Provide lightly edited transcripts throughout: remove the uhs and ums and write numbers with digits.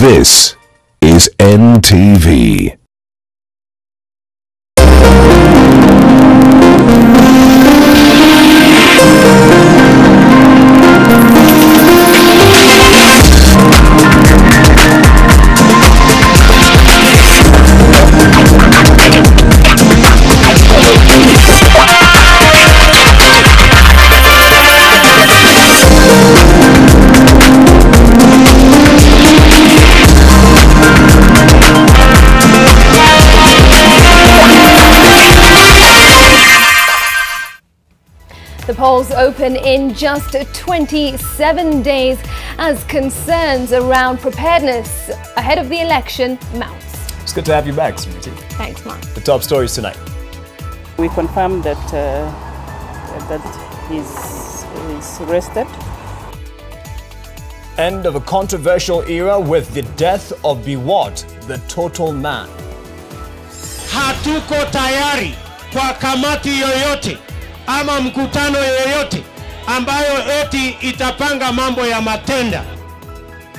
This is NTV. The polls open in just 27 days as concerns around preparedness ahead of the election mounts. It's good to have you back, Smriti. Thanks, Mark. The top stories tonight. We confirm that he's arrested. End of a controversial era with the death of Vidyarthi, the total man. Hatuko tayari kwa kamati yoyote ama mkutano yoyote ambayo eti itapanga mambo ya matenda.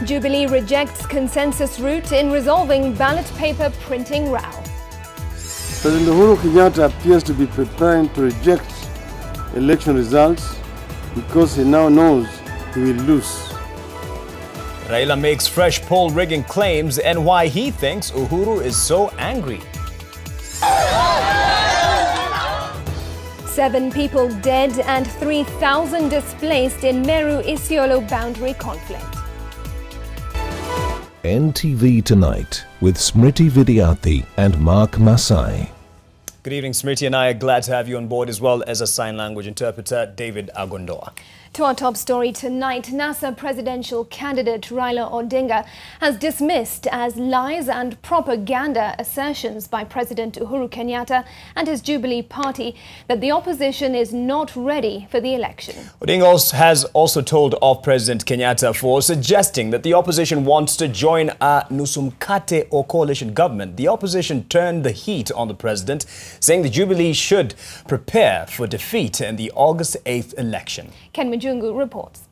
Jubilee rejects consensus route in resolving ballot paper printing row. President Uhuru Kenyatta appears to be preparing to reject election results because he now knows he will lose. Raila makes fresh poll rigging claims and why he thinks Uhuru is so angry. 7 people dead and 3,000 displaced in Meru-Isiolo boundary conflict. NTV Tonight with Smriti Vidyarthi and Mark Masai. Good evening, Smriti and I are glad to have you on board, as well as a sign language interpreter, David Agondoa. To our top story tonight, NASA presidential candidate Raila Odinga has dismissed as lies and propaganda assertions by President Uhuru Kenyatta and his Jubilee party that the opposition is not ready for the election. Odinga has also told off President Kenyatta for suggesting that the opposition wants to join a Nusumkate or coalition government. The opposition turned the heat on the president, saying the Jubilee should prepare for defeat in the August 8th election. Ken Mujungu reports.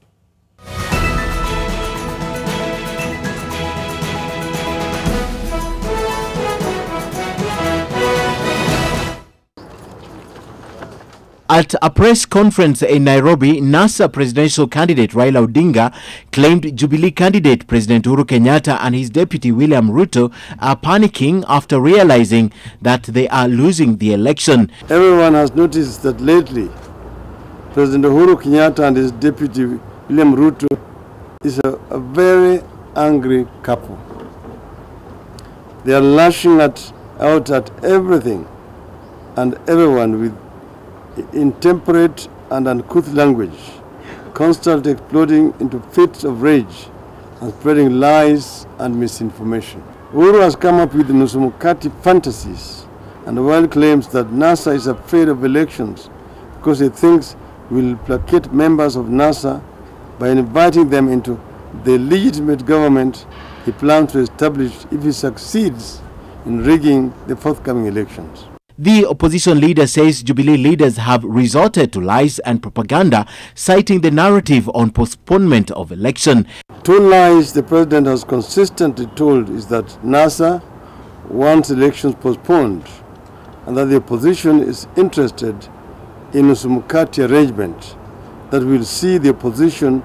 At a press conference in Nairobi, NASA presidential candidate Raila Odinga claimed Jubilee candidate President Uhuru Kenyatta and his deputy William Ruto are panicking after realizing that they are losing the election. Everyone has noticed that lately, President Uhuru Kenyatta and his deputy William Ruto is a very angry couple. They are lashing out at everything and everyone with intemperate and uncouth language, constantly exploding into fits of rage and spreading lies and misinformation. Uhuru has come up with Nusumukati fantasies and while claims that NASA is afraid of elections because he thinks will placate members of NASA by inviting them into the legitimate government he plans to establish if he succeeds in rigging the forthcoming elections. The opposition leader says Jubilee leaders have resorted to lies and propaganda, citing the narrative on postponement of election. 2 lies the president has consistently told is that NASA wants elections postponed and that the opposition is interested in a Nusumukati arrangement that will see the opposition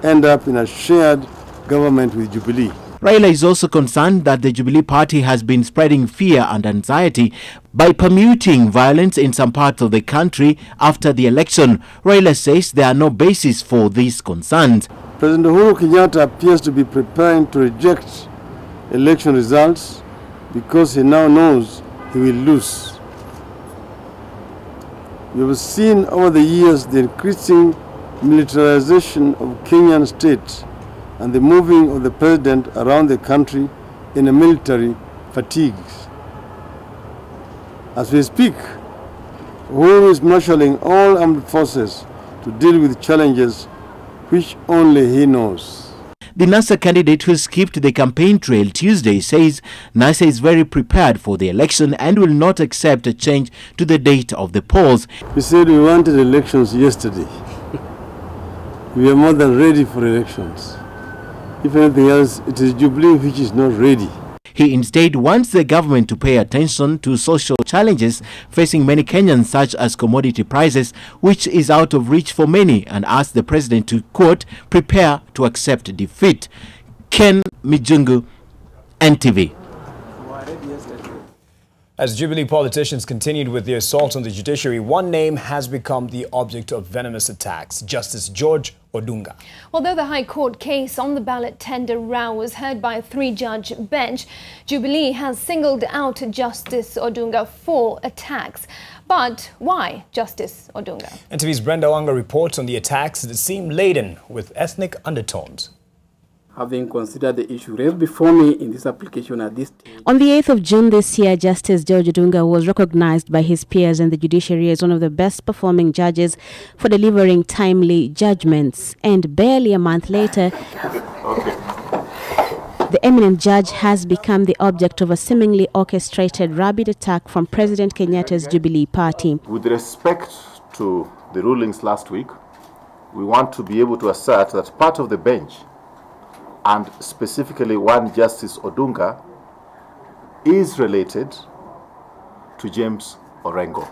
end up in a shared government with Jubilee. Raila is also concerned that the Jubilee party has been spreading fear and anxiety by permuting violence in some parts of the country after the election. Raila says there are no basis for these concerns. President Uhuru Kenyatta appears to be preparing to reject election results because he now knows he will lose. We have seen over the years the increasing militarization of Kenyan state and the moving of the president around the country in a military fatigue. As we speak, Uhuru is marshalling all armed forces to deal with challenges which only he knows. The NASA candidate who skipped the campaign trail Tuesday says NASA is very prepared for the election and will not accept a change to the date of the polls. We said we wanted elections yesterday. We are more than ready for elections. If anything else, it is Jubilee which is not ready. He instead wants the government to pay attention to social challenges facing many Kenyans, such as commodity prices, which is out of reach for many, and asked the president to, quote, prepare to accept defeat. Ken Mijungu, NTV. As Jubilee politicians continued with the assault on the judiciary, one name has become the object of venomous attacks: Justice George Odunga. Although the High Court case on the ballot tender row was heard by a 3-judge bench, Jubilee has singled out Justice Odunga for attacks. But why Justice Odunga? NTV's Brenda Wanga reports on the attacks that seem laden with ethnic undertones. Having considered the issue raised before me in this application at this stage. On the 8th of June this year, Justice George Odunga was recognized by his peers in the judiciary as one of the best performing judges for delivering timely judgments. And barely a month later, the eminent judge has become the object of a seemingly orchestrated rabid attack from President Kenyatta's Jubilee party. With respect to the rulings last week, we want to be able to assert that part of the bench, and specifically one Justice Odunga, is related to James Orengo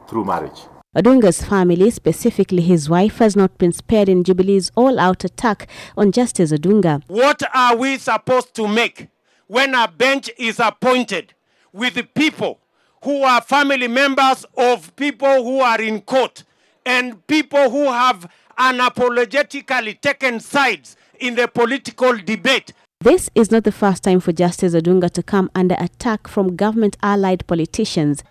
through marriage. Odunga's family, specifically his wife, has not been spared in Jubilee's all-out attack on Justice Odunga. What are we supposed to make when a bench is appointed with people who are family members of people who are in court and people who have unapologetically taken sides in the political debate? This is not the first time for Justice Odunga to come under attack from government-allied politicians.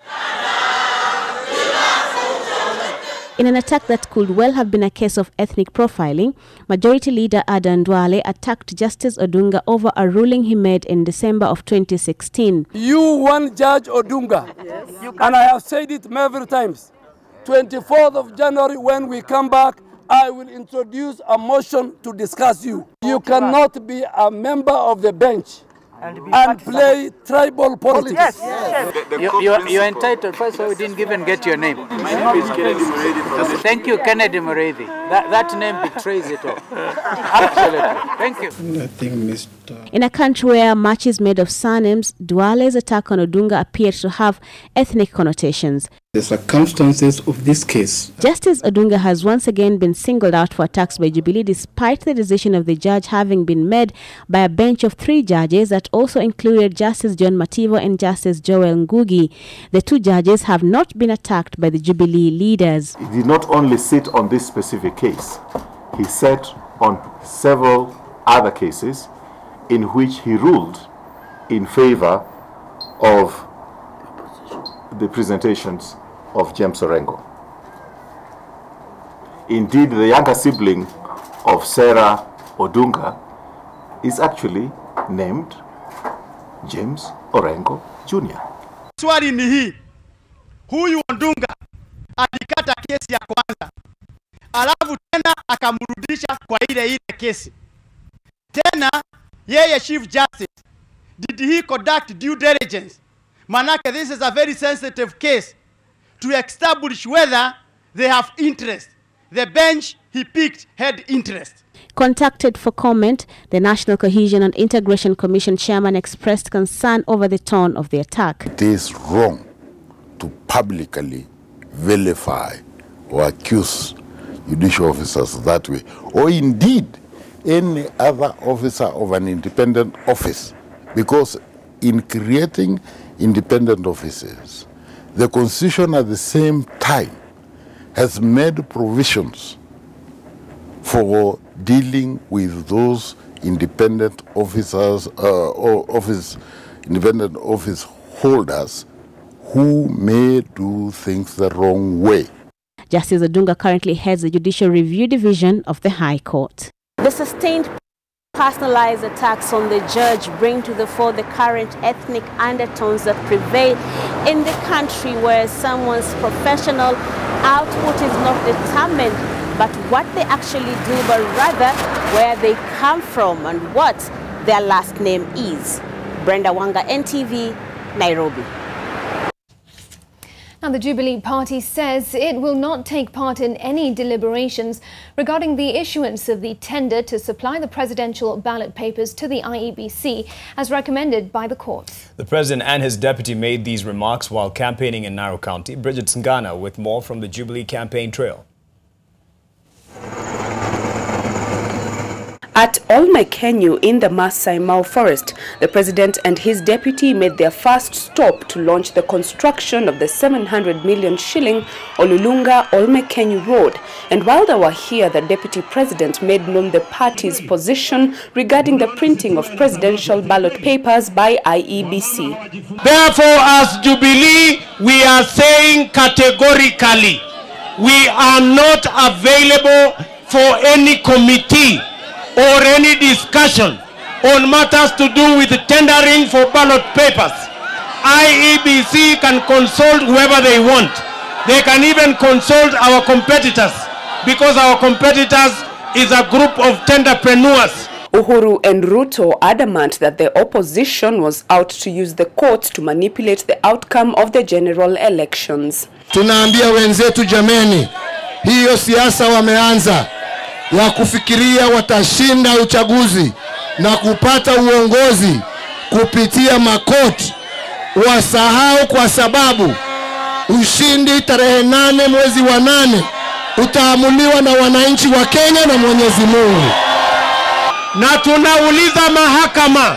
In an attack that could well have been a case of ethnic profiling, Majority Leader Adan Duale attacked Justice Odunga over a ruling he made in December of 2016. You want Judge Odunga, yes. And I have said it many times. 24th of January, when we come back, I will introduce a motion to discuss you. You cannot be a member of the bench and play tribal politics. Yes. Yes. You're entitled. First of all, we didn't even get your name. My name is Kennedy Mureithi. Thank you, Kennedy Mureithi. That name betrays it all. Absolutely. Thank you. Nothing, Mr. In a country where much is made of surnames, Duale's attack on Odunga appears to have ethnic connotations. The circumstances of this case. Justice Odunga has once again been singled out for attacks by Jubilee, despite the decision of the judge having been made by a bench of 3 judges that also included Justice John Mativo and Justice Joel Ngugi. The 2 judges have not been attacked by the Jubilee leaders. He did not only sit on this specific case, he sat on several other cases in which he ruled in favor of the presentations of James Orengo. Indeed, the younger sibling of Sarah Odunga is actually named James Orengo Jr. Swali ni hii, huyu Odunga alikata kesi ya kwanza, alafu tena akamrudisha kwa ile kesi. Tena yeye Chief Justice, did he conduct due diligence? Manake, this is a very sensitive case to establish whether they have interest. The bench he picked had interest. Contacted for comment, the National Cohesion and Integration Commission chairman expressed concern over the tone of the attack. It is wrong to publicly vilify or accuse judicial officers that way, or indeed any other officer of an independent office, because in creating independent offices, the Constitution at the same time has made provisions for dealing with those independent officers independent office holders who may do things the wrong way. Justice Odunga currently heads the Judicial Review Division of the High Court. The sustained personalized attacks on the judge bring to the fore the current ethnic undertones that prevail in the country, where someone's professional output is not determined but what they actually do, but rather where they come from and what their last name is. Brenda Wanga, NTV, Nairobi. And the Jubilee Party says it will not take part in any deliberations regarding the issuance of the tender to supply the presidential ballot papers to the IEBC, as recommended by the court. The president and his deputy made these remarks while campaigning in Narok County. Bridget Singana with more from the Jubilee campaign trail. At Olmekenyu in the Masai forest, the president and his deputy made their first stop to launch the construction of the 700 million shilling Olulunga-Olmekenyu road. And while they were here, the deputy president made known the party's position regarding the printing of presidential ballot papers by IEBC. Therefore, as Jubilee, we are saying categorically, we are not available for any committee or any discussion on matters to do with tendering for ballot papers. IEBC can consult whoever they want. They can even consult our competitors, because our competitors is a group of tenderpreneurs. Uhuru and Ruto adamant that the opposition was out to use the courts to manipulate the outcome of the general elections. Tunaambia wenzetu jameni, hiyo siasa wameanza ya kufikiria watashinda uchaguzi na kupata uongozi kupitia makoti. Wasahau kwa sababu ushindi tarehe 8 mwezi wa 8 utaamuliwa na wananchi wa Kenya na Mwenyezi Mungu. Na tunauliza mahakama,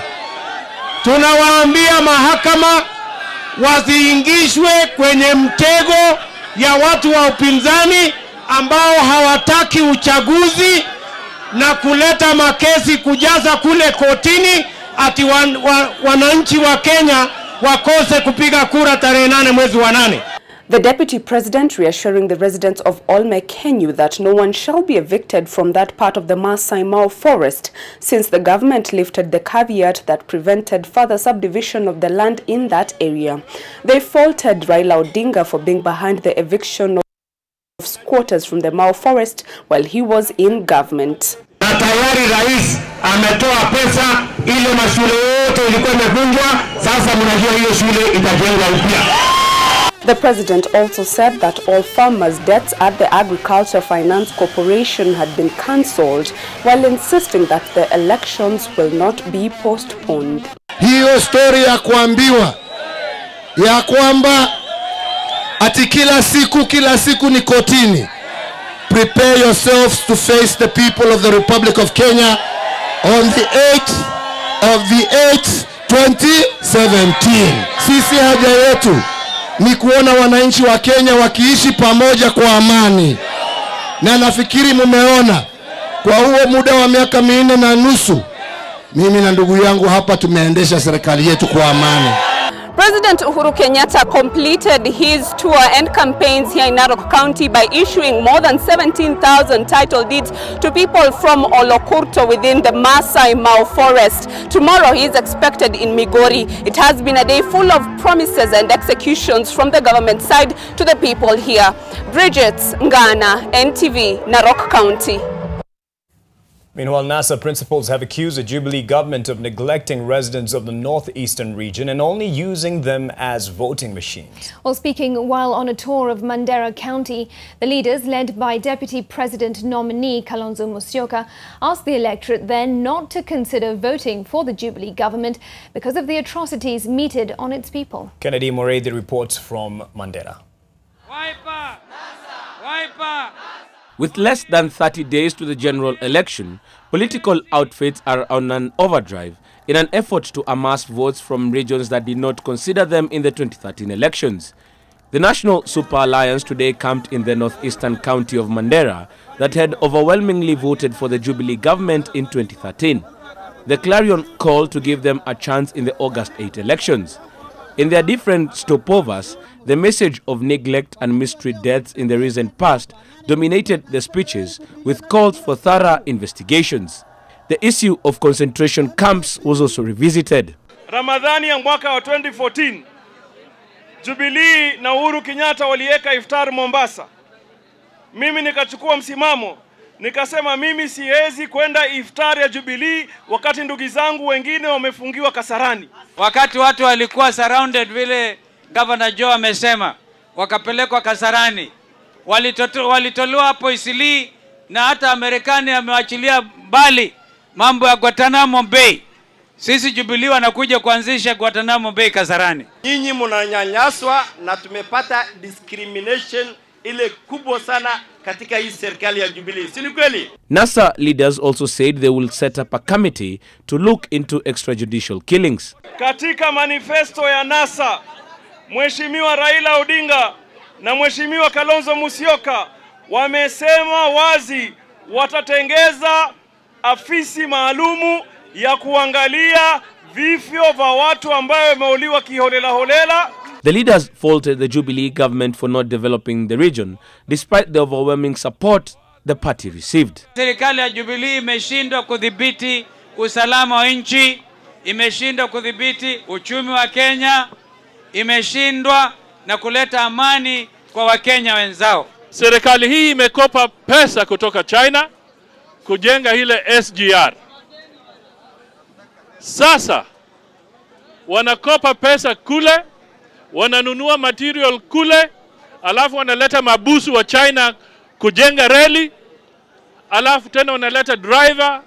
tunawaambia mahakama wasiingishwe kwenye mtego ya watu wa upinzani ambao hawataki uchaguzi na kuleta makesi kujaza kule kotini ati wananchi wa Kenya wakose kupiga kura tarehe 8 mwezi wa 8. The deputy president reassuring the residents of Olmekenyu that no one shall be evicted from that part of the Masai forest, since the government lifted the caveat that prevented further subdivision of the land in that area. They faulted Raila Odinga for being behind the eviction of squatters from the forest while he was in government. Na tayari rais ametoa pesa, ile mashule yote ilikuwa imevunjwa, sasa mnajua hiyo shule itajengwa upya. The president also said that all farmers' debts at the Agriculture Finance Corporation had been cancelled, while insisting that the elections will not be postponed. Hiyo story ya kuambiwa ya kwamba ati kila siku ni kotini. Prepare yourselves to face the people of the Republic of Kenya on the 8th of the 8th, 2017. Sisi haja yetu ni kuona wananchi wa Kenya wakiishi pamoja kwa amani. Na nafikiri mumeona kwa huo muda wa miaka 4.5 mimi na ndugu yangu hapa tumeendesha serikali yetu kwa amani. President Uhuru Kenyatta completed his tour and campaigns here in Narok County by issuing more than 17,000 title deeds to people from Olokurto within the Masai forest. Tomorrow he is expected in Migori. It has been a day full of promises and executions from the government side to the people here. Bridget Ngana, NTV, Narok County. Meanwhile, NASA principals have accused the Jubilee government of neglecting residents of the northeastern region and only using them as voting machines. While speaking while on a tour of Mandera County, the leaders, led by Deputy President nominee Kalonzo Musyoka, asked the electorate then not to consider voting for the Jubilee government because of the atrocities meted on its people. Kennedy Moredi reports from Mandera. Wiper! NASA! Wiper! With less than 30 days to the general election, political outfits are on an overdrive in an effort to amass votes from regions that did not consider them in the 2013 elections. The National Super Alliance today camped in the northeastern county of Mandera that had overwhelmingly voted for the Jubilee government in 2013. The clarion call to give them a chance in the August 8 elections. In their different stopovers, the message of neglect and mystery deaths in the recent past dominated the speeches, with calls for thorough investigations. The issue of concentration camps was also revisited. Ramadhani ya mwaka wa 2014, Jubilee na Uhuru Kenyatta waliweka iftar Mombasa. Mimi nikachukua msimamo, nikasema mimi siwezi kwenda iftar ya Jubilee wakati ndugu zangu wengine wamefungiwa Kasarani. Wakati watu walikuwa surrounded vile Governor Joe amesema, wakapelekwa Kasarani, walitolewa hapo Isili, na hata Marekani amewachilia mbali mambo ya Guantanamo Bay. Sisi Jubilee wanakuja kuanzisha Guantanamo Bay Kasarani. Nyinyi mnanyanyaswa na tumepata discrimination ile kubwa sana katika hii serikali ya Jubilee. Si ni kweli? NASA leaders also said they will set up a committee to look into extrajudicial killings. Katika manifesto ya NASA, Mheshimiwa Raila Odinga na Mheshimiwa Kalonzo Musyoka wamesema wazi watatengeza afisi maalumu ya kuangalia vifo vya watu ambao wameuliwa kiholela holela. The leaders faulted the Jubilee government for not developing the region, despite the overwhelming support the party received. Serikali ya Jubilee imeshindwa kudhibiti usalama wa nchi, imeshindwa kudhibiti uchumi wa Kenya, imeshindwa na kuleta amani kwa Wakenya wenzao. Serikali hii imekopa pesa kutoka China kujenga ile SGR. Sasa wanakopa pesa kule, wananunua material kule, alafu wanaleta mabusu wa China kujenga reli, alafu tena wanaleta driver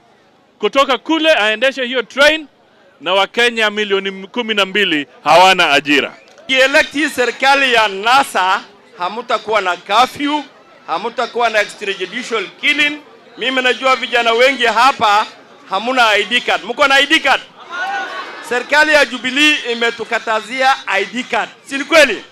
kutoka kule aendeshe hiyo train, na Wakenya milioni 12 hawana ajira. Kielekti serikali ya NASA, hamutakuwa na curfew, hamutakuwa na extrajudicial killing. Mimi najua vijana wengi hapa hamuna ID card. Mko na ID card? Serikali ya Jubilee imetukatazia ID card. Si kweli?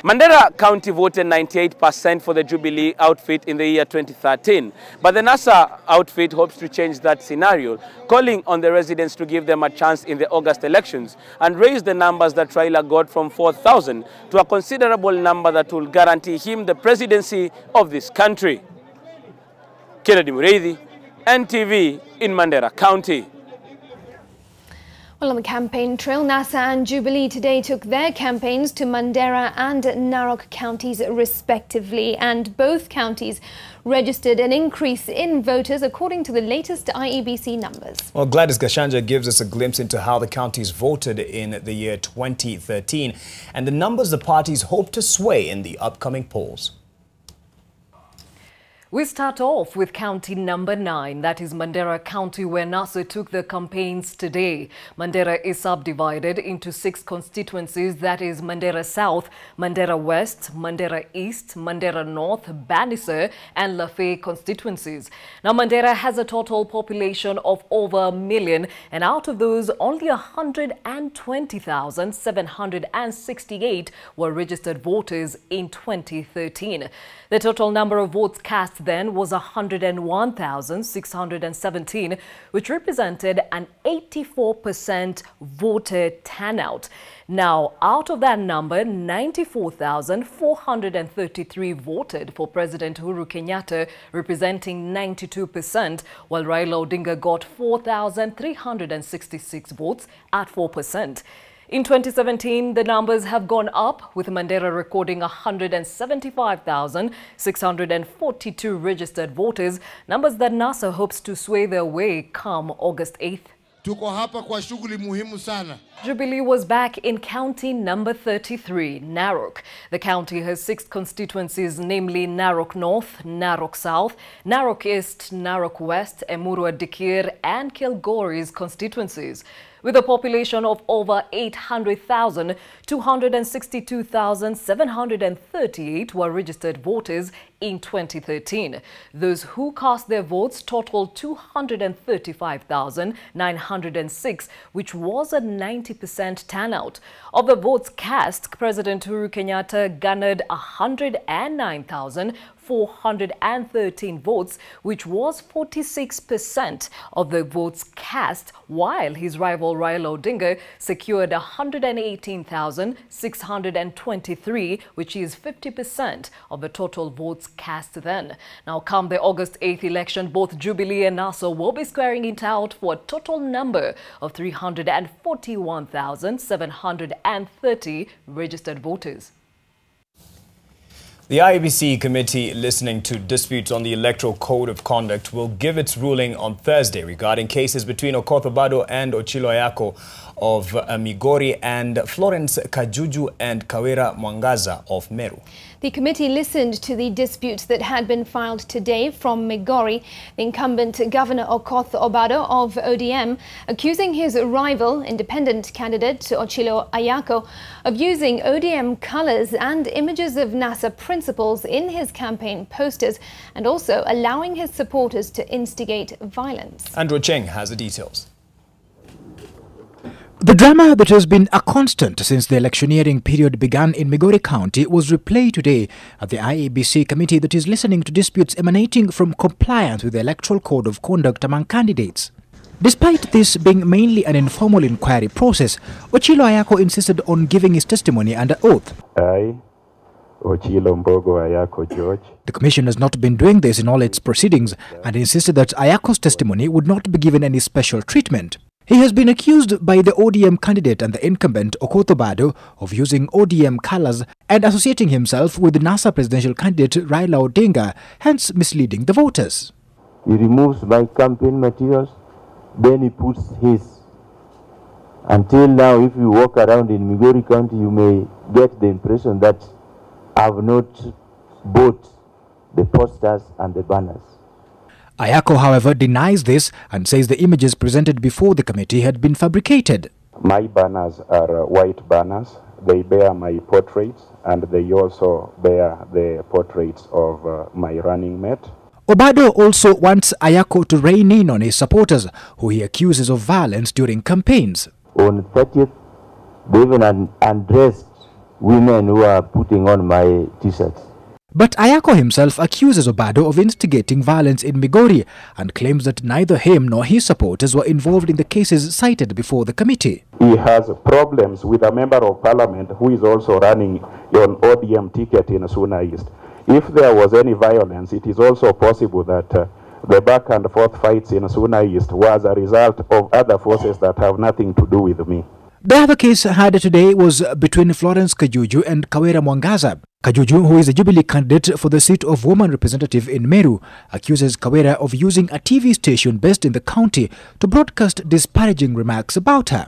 Mandera County voted 98% for the Jubilee outfit in the year 2013, but the NASA outfit hopes to change that scenario, calling on the residents to give them a chance in the August elections and raise the numbers that Raila got from 4,000 to a considerable number that will guarantee him the presidency of this country. Kennedy Mureithi, NTV in Mandera County. Well, on the campaign trail, NASA and Jubilee today took their campaigns to Mandera and Narok counties respectively, and both counties registered an increase in voters according to the latest IEBC numbers. Well, Gladys Gashanja gives us a glimpse into how the counties voted in the year 2013 and the numbers the parties hope to sway in the upcoming polls. We start off with county number 9, that is Mandera County, where NASA took the campaigns today. Mandera is subdivided into 6 constituencies, that is Mandera South, Mandera West, Mandera East, Mandera North, Banisar and Lafay constituencies. Now Mandera has a total population of over 1 million, and out of those only 120,768 were registered voters in 2013. The total number of votes cast then was 101,617, which represented an 84% voter turnout. Now, out of that number, 94,433 voted for President Uhuru Kenyatta, representing 92%, while Raila Odinga got 4,366 votes at 4%. In 2017, the numbers have gone up, with Mandera recording 175,642 registered voters, numbers that NASA hopes to sway their way come August 8th. Tuko hapa kwa shughuli muhimu sana. Jubilee was back in county number 33, Narok. The county has 6 constituencies, namely Narok North, Narok South, Narok East, Narok West, Emurua Dikir and Kilgore's constituencies. With a population of over 800,000, 262,738 were registered voters in 2013. Those who cast their votes totaled 235,906, which was a 90% turnout. Of the votes cast, President Uhuru Kenyatta garnered 109,413 votes, which was 46% of the votes cast, while his rival Raila Odinga secured 118,623, which is 50% of the total votes cast then. Now, come the August 8th election, both Jubilee and NASA will be squaring it out for a total number of 341,730 registered voters. The IEBC committee listening to disputes on the Electoral Code of Conduct will give its ruling on Thursday regarding cases between Okoth Obado and Ochilo Ayako of Migori and Florence Kajuju and Kawira Mwangaza of Meru. The committee listened to the disputes that had been filed today from Migori, the incumbent Governor Okoth Obado of ODM, accusing his rival, independent candidate Ochilo Ayako, of using ODM colours and images of NASA principals in his campaign posters and also allowing his supporters to instigate violence. Andrew Cheng has the details. The drama that has been a constant since the electioneering period began in Migori County was replayed today at the IEBC committee that is listening to disputes emanating from compliance with the Electoral Code of Conduct among candidates. Despite this being mainly an informal inquiry process, Ochilo Ayako insisted on giving his testimony under oath. I, Ochilo Mbogo Ayako George. The commission has not been doing this in all its proceedings and insisted that Ayako's testimony would not be given any special treatment. He has been accused by the ODM candidate and the incumbent Okoth Obado of using ODM colours and associating himself with the NASA presidential candidate Raila Odinga, hence misleading the voters. He removes my campaign materials, then he puts his. Until now, if you walk around in Migori County, you may get the impression that I have not bought the posters and the banners. Ayako, however, denies this and says the images presented before the committee had been fabricated. My banners are white banners. They bear my portraits and they also bear the portraits of my running mate. Obado also wants Ayako to rein in on his supporters, who he accuses of violence during campaigns. On 30th, they even undressed women who are putting on my t-shirts. But Ayako himself accuses Obado of instigating violence in Migori and claims that neither him nor his supporters were involved in the cases cited before the committee. He has problems with a member of parliament who is also running on ODM ticket in Suna East. If there was any violence, it is also possible that the back and forth fights in Suna East was a result of other forces that have nothing to do with me. The other case had today was between Florence Kajuju and Kawira Mwangaza. Kajuju, who is a Jubilee candidate for the seat of woman representative in Meru, accuses Kawira of using a TV station based in the county to broadcast disparaging remarks about her.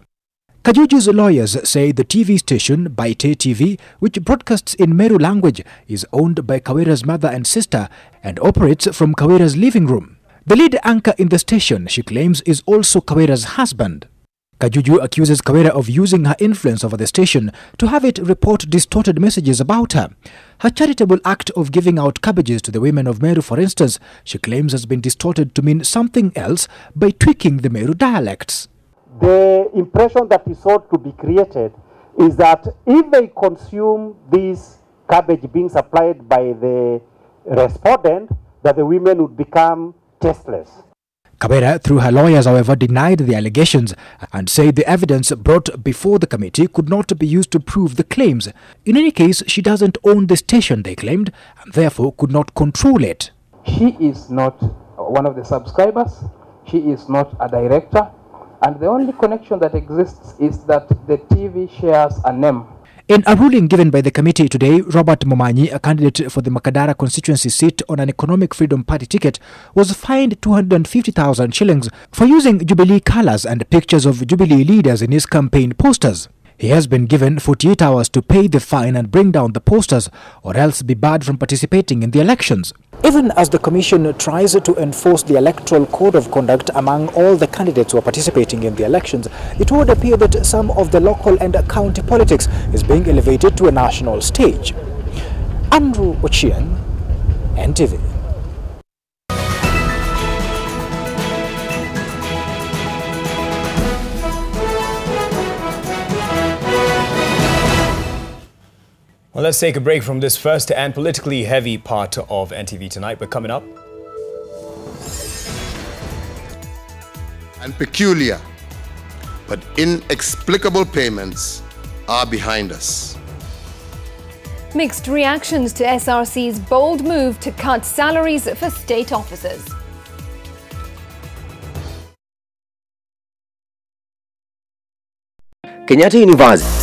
Kajuju's lawyers say the TV station, Baite TV, which broadcasts in Meru language, is owned by Kawira's mother and sister and operates from Kawira's living room. The lead anchor in the station, she claims, is also Kawira's husband. Kajuju accuses Kawira of using her influence over the station to have it report distorted messages about her. Her charitable act of giving out cabbages to the women of Meru, for instance, she claims has been distorted to mean something else by tweaking the Meru dialects. The impression that is sought to be created is that if they consume this cabbage being supplied by the respondent, that the women would become tasteless. Kawira, through her lawyers, however, denied the allegations and said the evidence brought before the committee could not be used to prove the claims. In any case, she doesn't own the station, they claimed, and therefore could not control it. She is not one of the subscribers, she is not a director, and the only connection that exists is that the TV shares a name. In a ruling given by the committee today, Robert Momanyi, a candidate for the Makadara constituency seat on an Economic Freedom Party ticket, was fined 250,000 shillings for using Jubilee colours and pictures of Jubilee leaders in his campaign posters. He has been given 48 hours to pay the fine and bring down the posters, or else be barred from participating in the elections. Even as the Commission tries to enforce the Electoral Code of Conduct among all the candidates who are participating in the elections, it would appear that some of the local and county politics is being elevated to a national stage. Andrew Ochieng, NTV. Well, let's take a break from this first and politically heavy part of NTV Tonight. But coming up, and peculiar but inexplicable payments are behind us. Mixed reactions to SRC's bold move to cut salaries for state officers. Kenyatta University.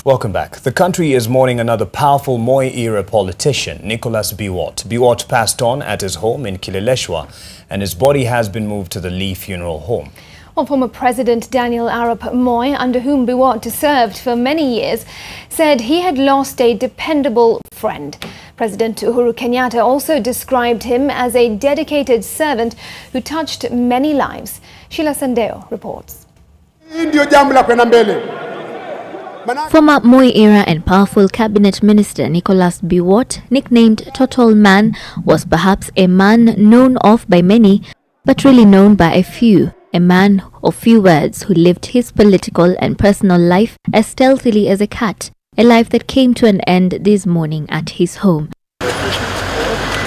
Welcome back. The country is mourning another powerful Moi-era politician, Nicholas Biwott. Biwott passed on at his home in Kileleshwa, and his body has been moved to the Lee Funeral Home. Well, former President Daniel Arap Moi, under whom Biwott served for many years, said he had lost a dependable friend. President Uhuru Kenyatta also described him as a dedicated servant who touched many lives. Sheila Sandeo reports. Former Moi-era and powerful cabinet minister Nicholas Biwott, nicknamed Total Man, was perhaps a man known of by many, but really known by a few. A man of few words who lived his political and personal life as stealthily as a cat, a life that came to an end this morning at his home.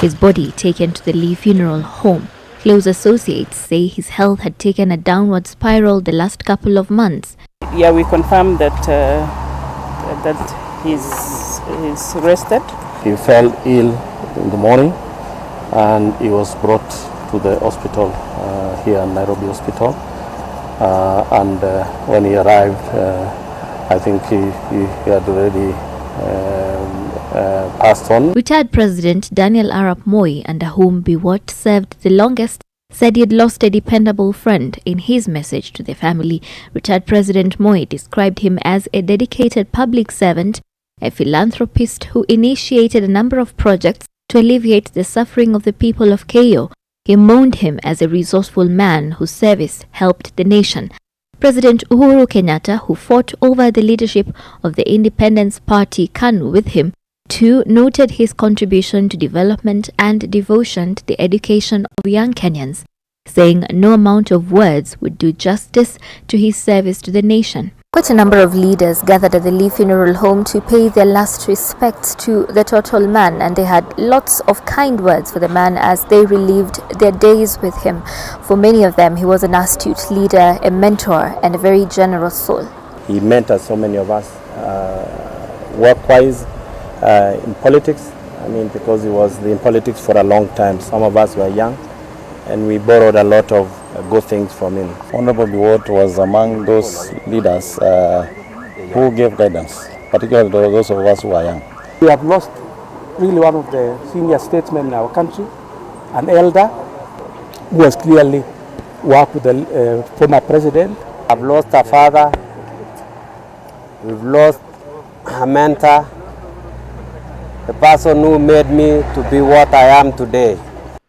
His body taken to the Lee Funeral Home. Close associates say his health had taken a downward spiral the last couple of months. Yeah, we confirmed that he's rested. He fell ill in the morning and he was brought to the hospital here in Nairobi Hospital. When he arrived, I think he had already passed on. Retired President Daniel Arap Moi, under whom Biwott served the longest, said he had lost a dependable friend. In his message to the family, retired President Moi described him as a dedicated public servant, a philanthropist who initiated a number of projects to alleviate the suffering of the people of Keyo. He mourned him as a resourceful man whose service helped the nation. President Uhuru Kenyatta, who fought over the leadership of the Independence Party KANU with him, too noted his contribution to development and devotion to the education of young Kenyans, saying no amount of words would do justice to his service to the nation. Quite a number of leaders gathered at the Lee Funeral Home to pay their last respects to the Total Man, and they had lots of kind words for the man as they relived their days with him. For many of them, he was an astute leader, a mentor, and a very generous soul. He mentored so many of us work-wise in politics. I mean, because he was in politics for a long time. Some of us were young, and we borrowed a lot of good things from him. Honorable Biwott was among those leaders who gave guidance, particularly those of us who are young. We have lost really one of the senior statesmen in our country, an elder who has clearly worked with the former president. I've lost a father, we've lost a mentor, the person who made me to be what I am today.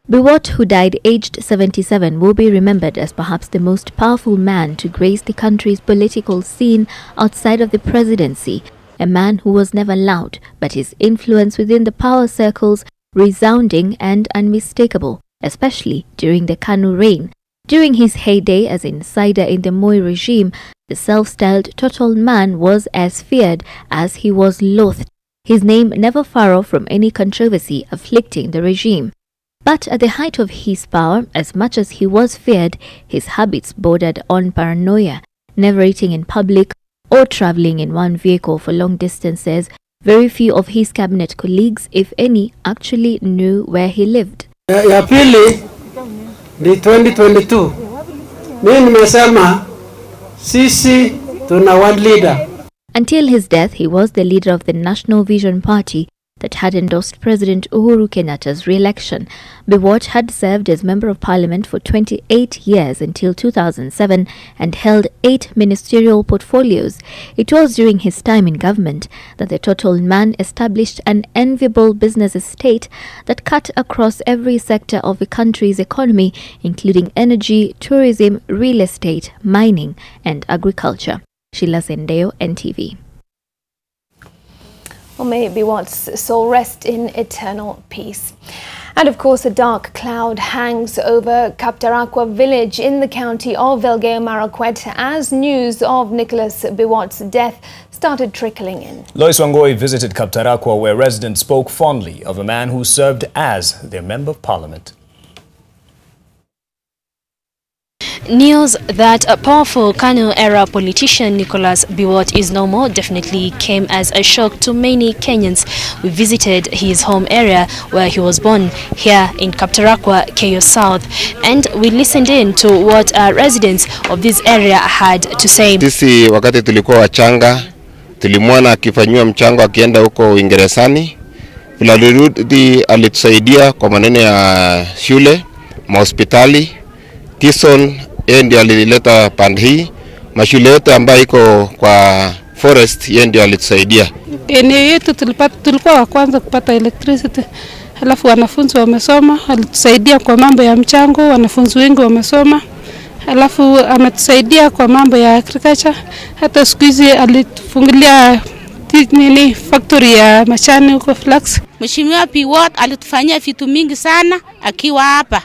Biwott, who died aged 77, will be remembered as perhaps the most powerful man to grace the country's political scene outside of the presidency. A man who was never loud, but his influence within the power circles resounding and unmistakable, especially during the KANU reign. During his heyday as insider in the Moi regime, the self-styled Total Man was as feared as he was loathed. His name never far off from any controversy afflicting the regime. But at the height of his power, as much as he was feared, his habits bordered on paranoia, never eating in public or traveling in one vehicle for long distances. Very few of his cabinet colleagues, if any, actually knew where he lived. Ya pili ni 2022. Mimi nimesema sisi tuna one leader. Until his death, he was the leader of the National Vision Party that had endorsed President Uhuru Kenyatta's re-election. Biwott had served as Member of Parliament for 28 years until 2007 and held 8 ministerial portfolios. It was during his time in government that the Total Man established an enviable business estate that cut across every sector of the country's economy, including energy, tourism, real estate, mining, and agriculture. Sheila Sandeo, NTV. Well, may Biwott's soul rest in eternal peace. And of course, a dark cloud hangs over Kaptarakwa village in the county of Elgeyo Marakwet as news of Nicholas Biwott's death started trickling in. Lois Wangoi visited Kaptarakwa, where residents spoke fondly of a man who served as their Member of Parliament. News that a powerful KANU-era politician Nicholas Biwott is no more definitely came as a shock to many Kenyans. We visited his home area where he was born, here in Kaptarakwa, Keyo South, and we listened in to what residents of this area had to say. Sisi wakati tulikuwa wachanga Tulimwona akifanywa mchango akienda huko Uingerezani. Vile alirudi alitusaidia kwa maneno ya shule, mahospitali. Tison ndiye alileta pande hii. Mashule yote ambayo iko kwa forest ndiye alitusaidia. Eneo yetu tulikuwa wa kwanza kupata electricity. Halafu wanafunzi wamesoma, alitusaidia kwa mambo ya mchango, wanafunzi wengi wamesoma. Halafu ametusaidia kwa mambo ya agriculture. Hata siku hizi alitufungulia factory ya machani huko Flax. Mheshimiwa Biwott alitufanyia vitu mingi sana akiwa hapa.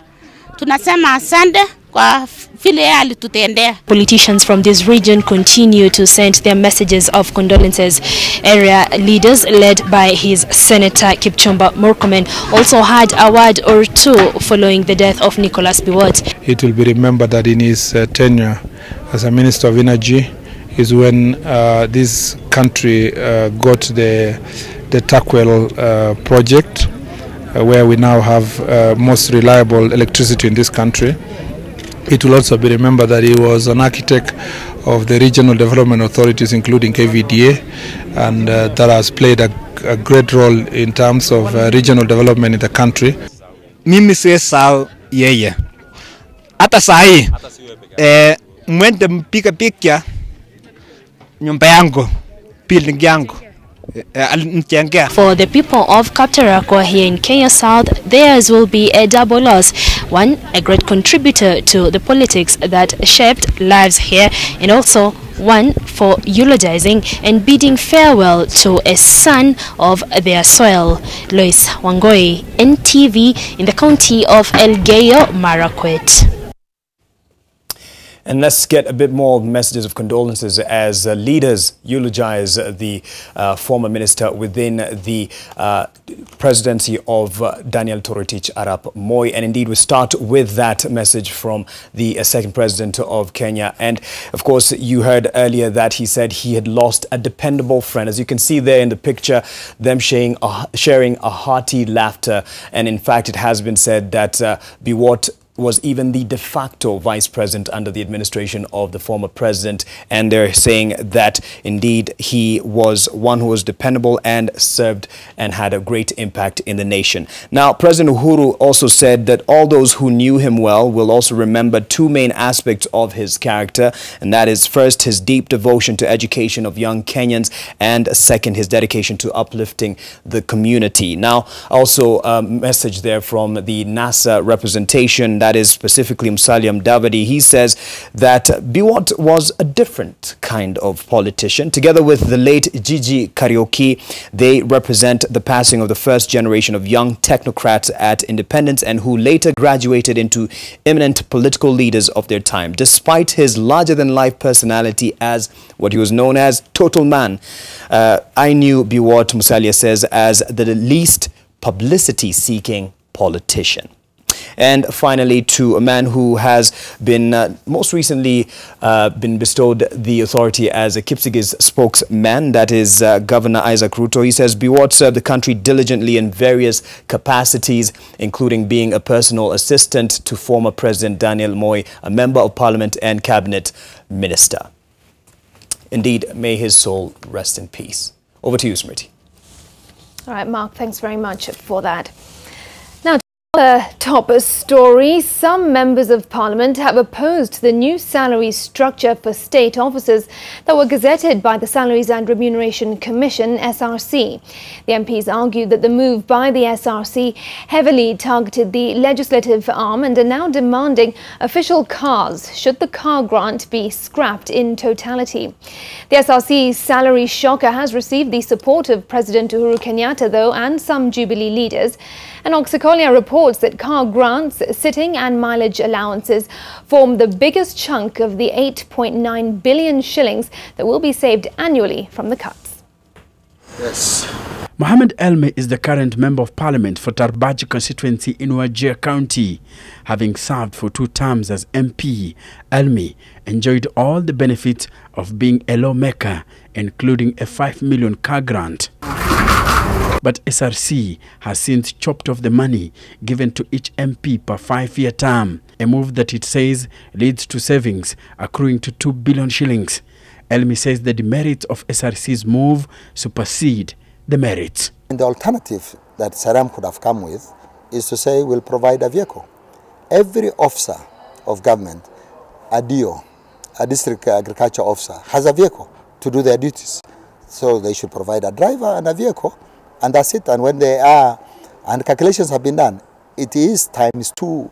Tunasema asante kwa vile alitutendea. Politicians from this region continue to send their messages of condolences. Area leaders led by his Senator Kipchumba Murkomen also had a word or two following the death of Nicholas Biwott. It will be remembered that in his tenure as a Minister of Energy is when this country got the Takwel project, where we now have most reliable electricity in this country. It will also be remembered that he was an architect of the regional development authorities, including KVDA, and that has played a great role in terms of regional development in the country. Mimi sasa yeye. Hata sahi mwende mpika picha nyumba yangu, building yangu. For the people of Kaptarakwa here in Kenya South, theirs will be a double loss. One, a great contributor to the politics that shaped lives here, and also one for eulogizing and bidding farewell to a son of their soil. Lois Wangoi, NTV, in the county of Elgeyo Marakwet. And let's get a bit more messages of condolences as leaders eulogize the former minister within the presidency of Daniel Toroitich Arap Moi. And indeed, we start with that message from the second president of Kenya. And of course, you heard earlier that he said he had lost a dependable friend. As you can see there in the picture, them sharing a hearty laughter. And in fact, it has been said that Biwott was even the de facto vice president under the administration of the former president. And they're saying that indeed he was one who was dependable and served and had a great impact in the nation. Now, President Uhuru also said that all those who knew him well will also remember two main aspects of his character. And that is first, his deep devotion to education of young Kenyans, and second, his dedication to uplifting the community. Now, also a message there from the NASA representation, that is specifically Musalia Mudavadi. He says that Biwott was a different kind of politician. Together with the late Gigi Kariuki, they represent the passing of the first generation of young technocrats at independence and who later graduated into eminent political leaders of their time. Despite his larger-than-life personality as what he was known as, total man, I knew Biwott, Musalia says, as the least publicity-seeking politician. And finally, to a man who has been most recently been bestowed the authority as a Kipsigis spokesman, that is Governor Isaac Ruto. He says Biwott served the country diligently in various capacities, including being a personal assistant to former President Daniel Moi, a member of parliament and cabinet minister. Indeed, may his soul rest in peace. Over to you, Smriti. All right, Mark, thanks very much for that. Now, top story, some members of parliament have opposed the new salary structure for state officers that were gazetted by the Salaries and Remuneration Commission, SRC. The MPs argued that the move by the SRC heavily targeted the legislative arm and are now demanding official cars should the car grant be scrapped in totality. The SRC's salary shocker has received the support of President Uhuru Kenyatta, though, and some Jubilee leaders. And Oxycolia reports that car grants, sitting and mileage allowances form the biggest chunk of the 8.9 billion shillings that will be saved annually from the cuts. Yes. Mohammed Elmi is the current Member of Parliament for Tarbaji constituency in Wajir County. Having served for 2 terms as MP, Elmi enjoyed all the benefits of being a lawmaker, including a 5 million car grant. But SRC has since chopped off the money given to each MP per 5-year term, a move that it says leads to savings accruing to 2 billion shillings. Elmi says the demerits of SRC's move supersede the merits. And the alternative that Saram could have come with is to say we'll provide a vehicle. Every officer of government, a DO, a district agriculture officer, has a vehicle to do their duties. So they should provide a driver and a vehicle, and that's it. And when they are, and calculations have been done, it is ×2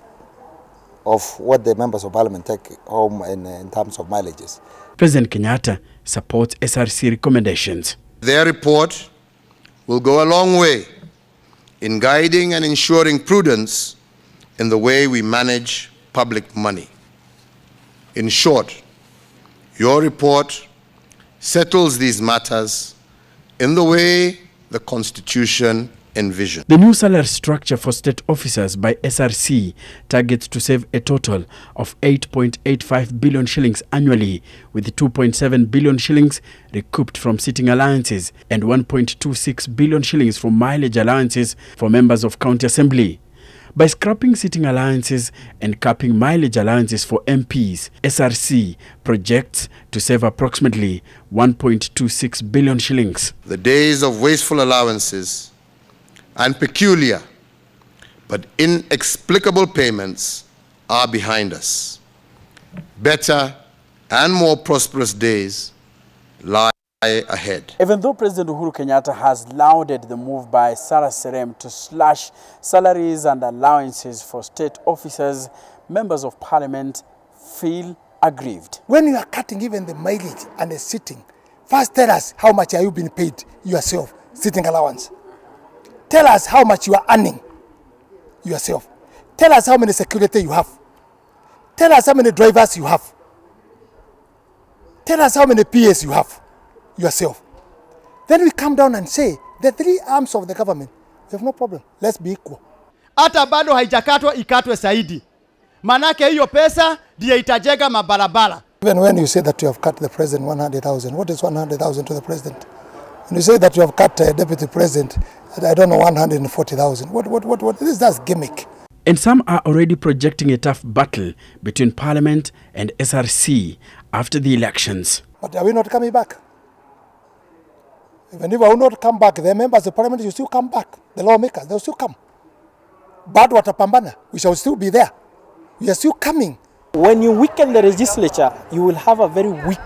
of what the members of parliament take home in terms of mileages. President Kenyatta supports SRC recommendations. Their report will go a long way in guiding and ensuring prudence in the way we manage public money. In short, your report settles these matters in the way the Constitution envisioned. The new salary structure for state officers by SRC targets to save a total of 8.85 billion shillings annually, with 2.7 billion shillings recouped from sitting allowances and 1.26 billion shillings from mileage allowances for members of county assembly. By scrapping sitting allowances and capping mileage allowances for MPs, SRC projects to save approximately 1.26 billion shillings. The days of wasteful allowances and peculiar but inexplicable payments are behind us. Better and more prosperous days lie ahead. Even though President Uhuru Kenyatta has lauded the move by Sarah Serem to slash salaries and allowances for state officers, members of parliament feel aggrieved. When you are cutting even the mileage and the sitting, first tell us how much are you being paid yourself, sitting allowance. Tell us how much you are earning yourself. Tell us how many security you have. Tell us how many drivers you have. Tell us how many PAs you have yourself. Then we come down and say, the three arms of the government, we have no problem. Let's be equal. Hata bado haijakatwa ikatwe zaidi. Manake hiyo pesa ndiye itajenga mabarabara. Even when you say that you have cut the president 100,000, what is 100,000 to the president? When you say that you have cut deputy president, I don't know, 140,000. What is that gimmick? And some are already projecting a tough battle between Parliament and SRC after the elections. But are we not coming back? Even if I will not come back, the members of Parliament will still come back. The lawmakers, they will still come. Bad watapambana, we shall still be there. We are still coming. When you weaken the legislature, you will have a very weak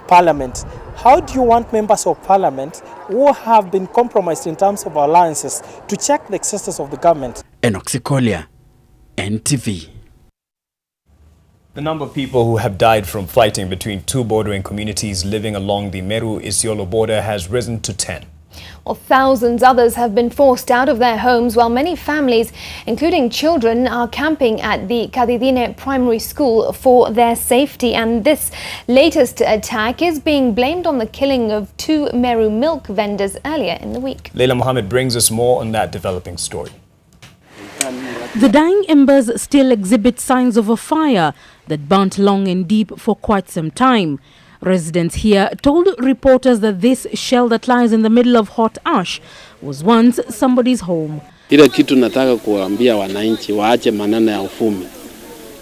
parliament. How do you want members of parliament who have been compromised in terms of alliances to check the excesses of the government? Enoxikolia, NTV. The number of people who have died from fighting between two bordering communities living along the Meru-Isiolo border has risen to 10. Well, thousands others have been forced out of their homes, while many families, including children, are camping at the Kadidine Primary School for their safety. And this latest attack is being blamed on the killing of 2 Meru milk vendors earlier in the week. Leila Mohammed brings us more on that developing story. The dying embers still exhibit signs of a fire that burnt long and deep for quite some time. Residents here told reporters that this shell that lies in the middle of hot ash was once somebody's home. Ile kitu nataka kuambia wananchi waache maneno ya ufumi.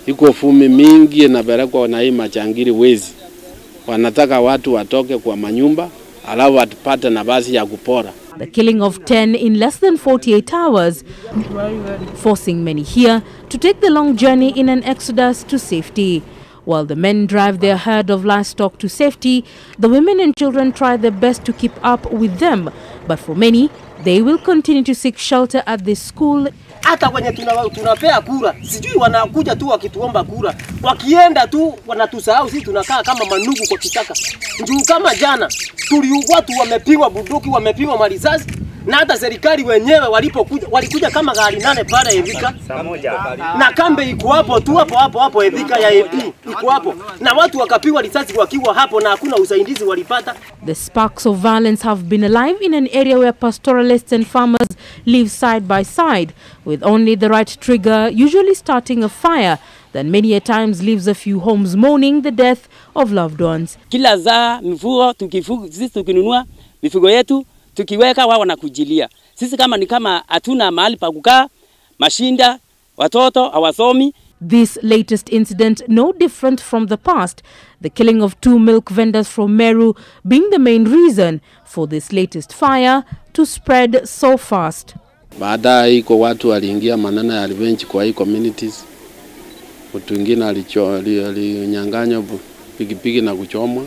Iko ufumi mingi inapelekwa na hii machangiri wezi. Wanataka watu watoke kwa manyumba alafu watapate nafasi ya kupora. The killing of 10 in less than 48 hours, forcing many here to take the long journey in an exodus to safety. While the men drive their herd of livestock to safety, the women and children try their best to keep up with them. But for many, they will continue to seek shelter at this school. Hata kwenye tunapea kura, sijui wanakuja tu wakituomba kura. Wakienda tu wanatusahau, sisi tunakaa kama manugu kwa kitaka. Njoo kama jana, watu wamepigwa bunduki, wamepigwa marisasi. Na hata serikali wenyewe walikuja kama gari 8 pale Evika. Na kambe iko hapo tu hapo Evika ya AP iko hapo. Na watu wakapigwa risasi wakiwa hapo na hakuna usaidizi walipata. The sparks of violence have been alive in an area where pastoralists and farmers live side by side, with only the right trigger usually starting a fire that many a times leaves a few homes mourning the death of loved ones. Kila za mifugo sisi tukinunua mifugo yetu tukiweka wao wanakujilia. Sisi kama hatuna mahali pa kukaa, mashinda, watoto hawasomi. This latest incident, no different from the past, the killing of 2 milk vendors from Meru being the main reason for this latest fire to spread so fast. Baada iko watu waliingia manana ya revenge kwa hii communities. Mtu mwingine alinyang'anywa pikipiki na kuchomwa,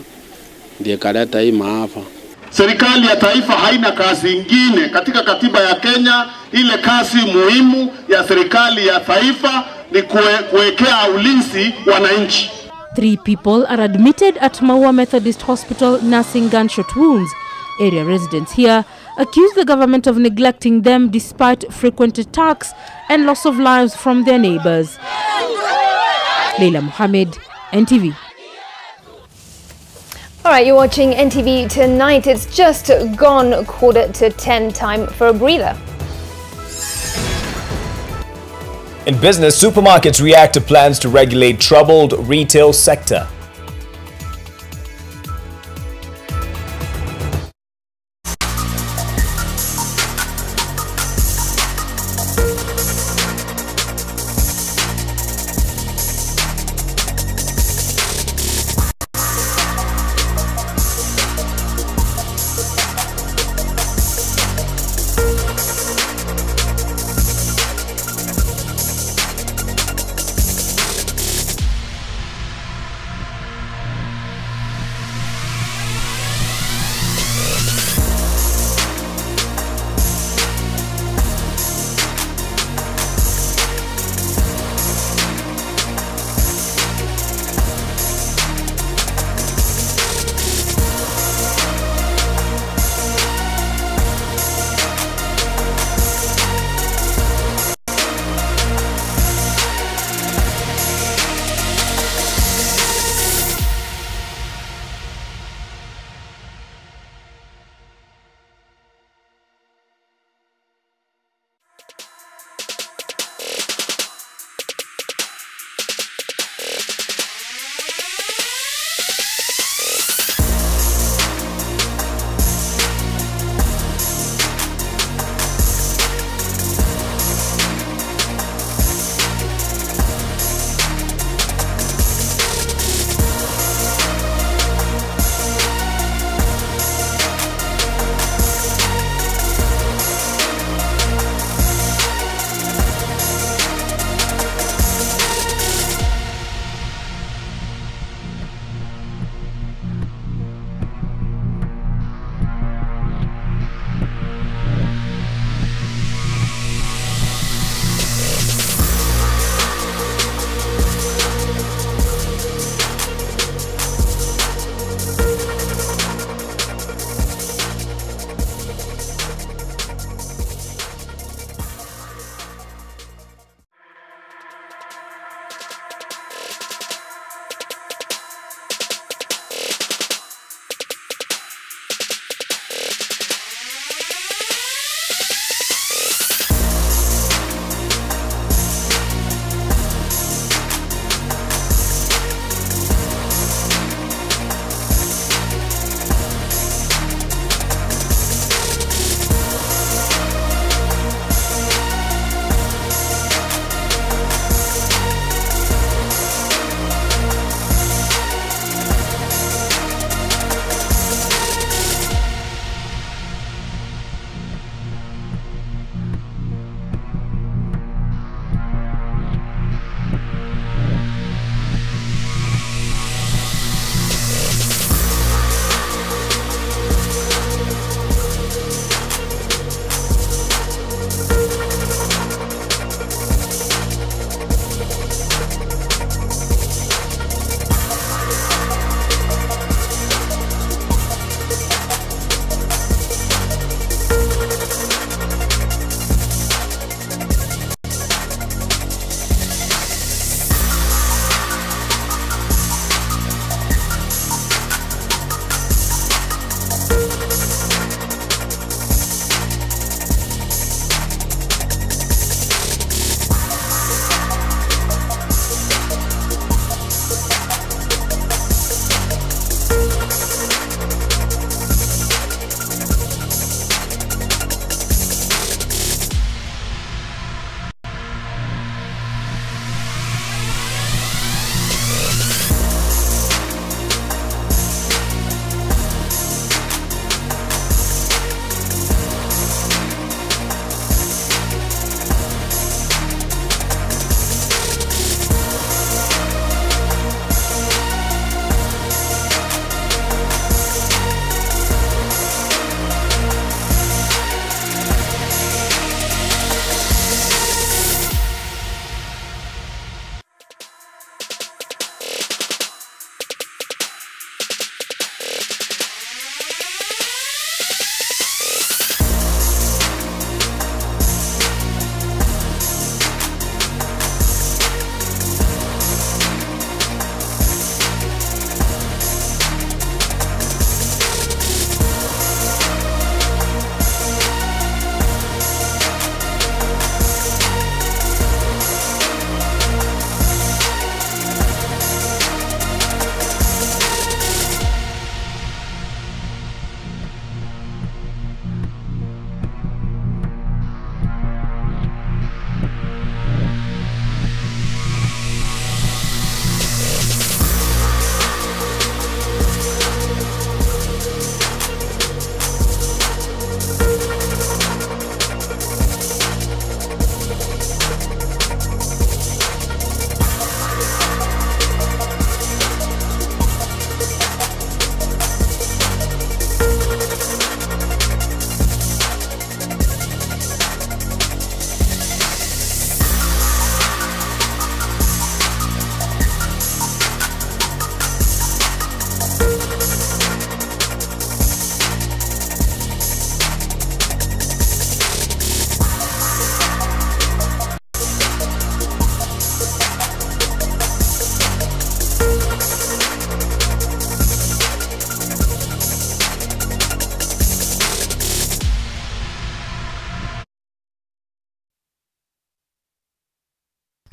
ndiye kaleta hii maafa. Serikali ya taifa haina kazi ingine katika katiba ya Kenya. Ile kazi muhimu ya serikali ya taifa ni kuwekea ulinzi wananchi. 3 people are admitted at Maua Methodist Hospital nursing gunshot wounds. Area residents here accuse the government of neglecting them despite frequent attacks and loss of lives from their neighbors. Leila Mohammed, NTV. All right, you're watching NTV Tonight. It's just gone 9:45. Time for a breather. In business, supermarkets react to plans to regulate troubled retail sector.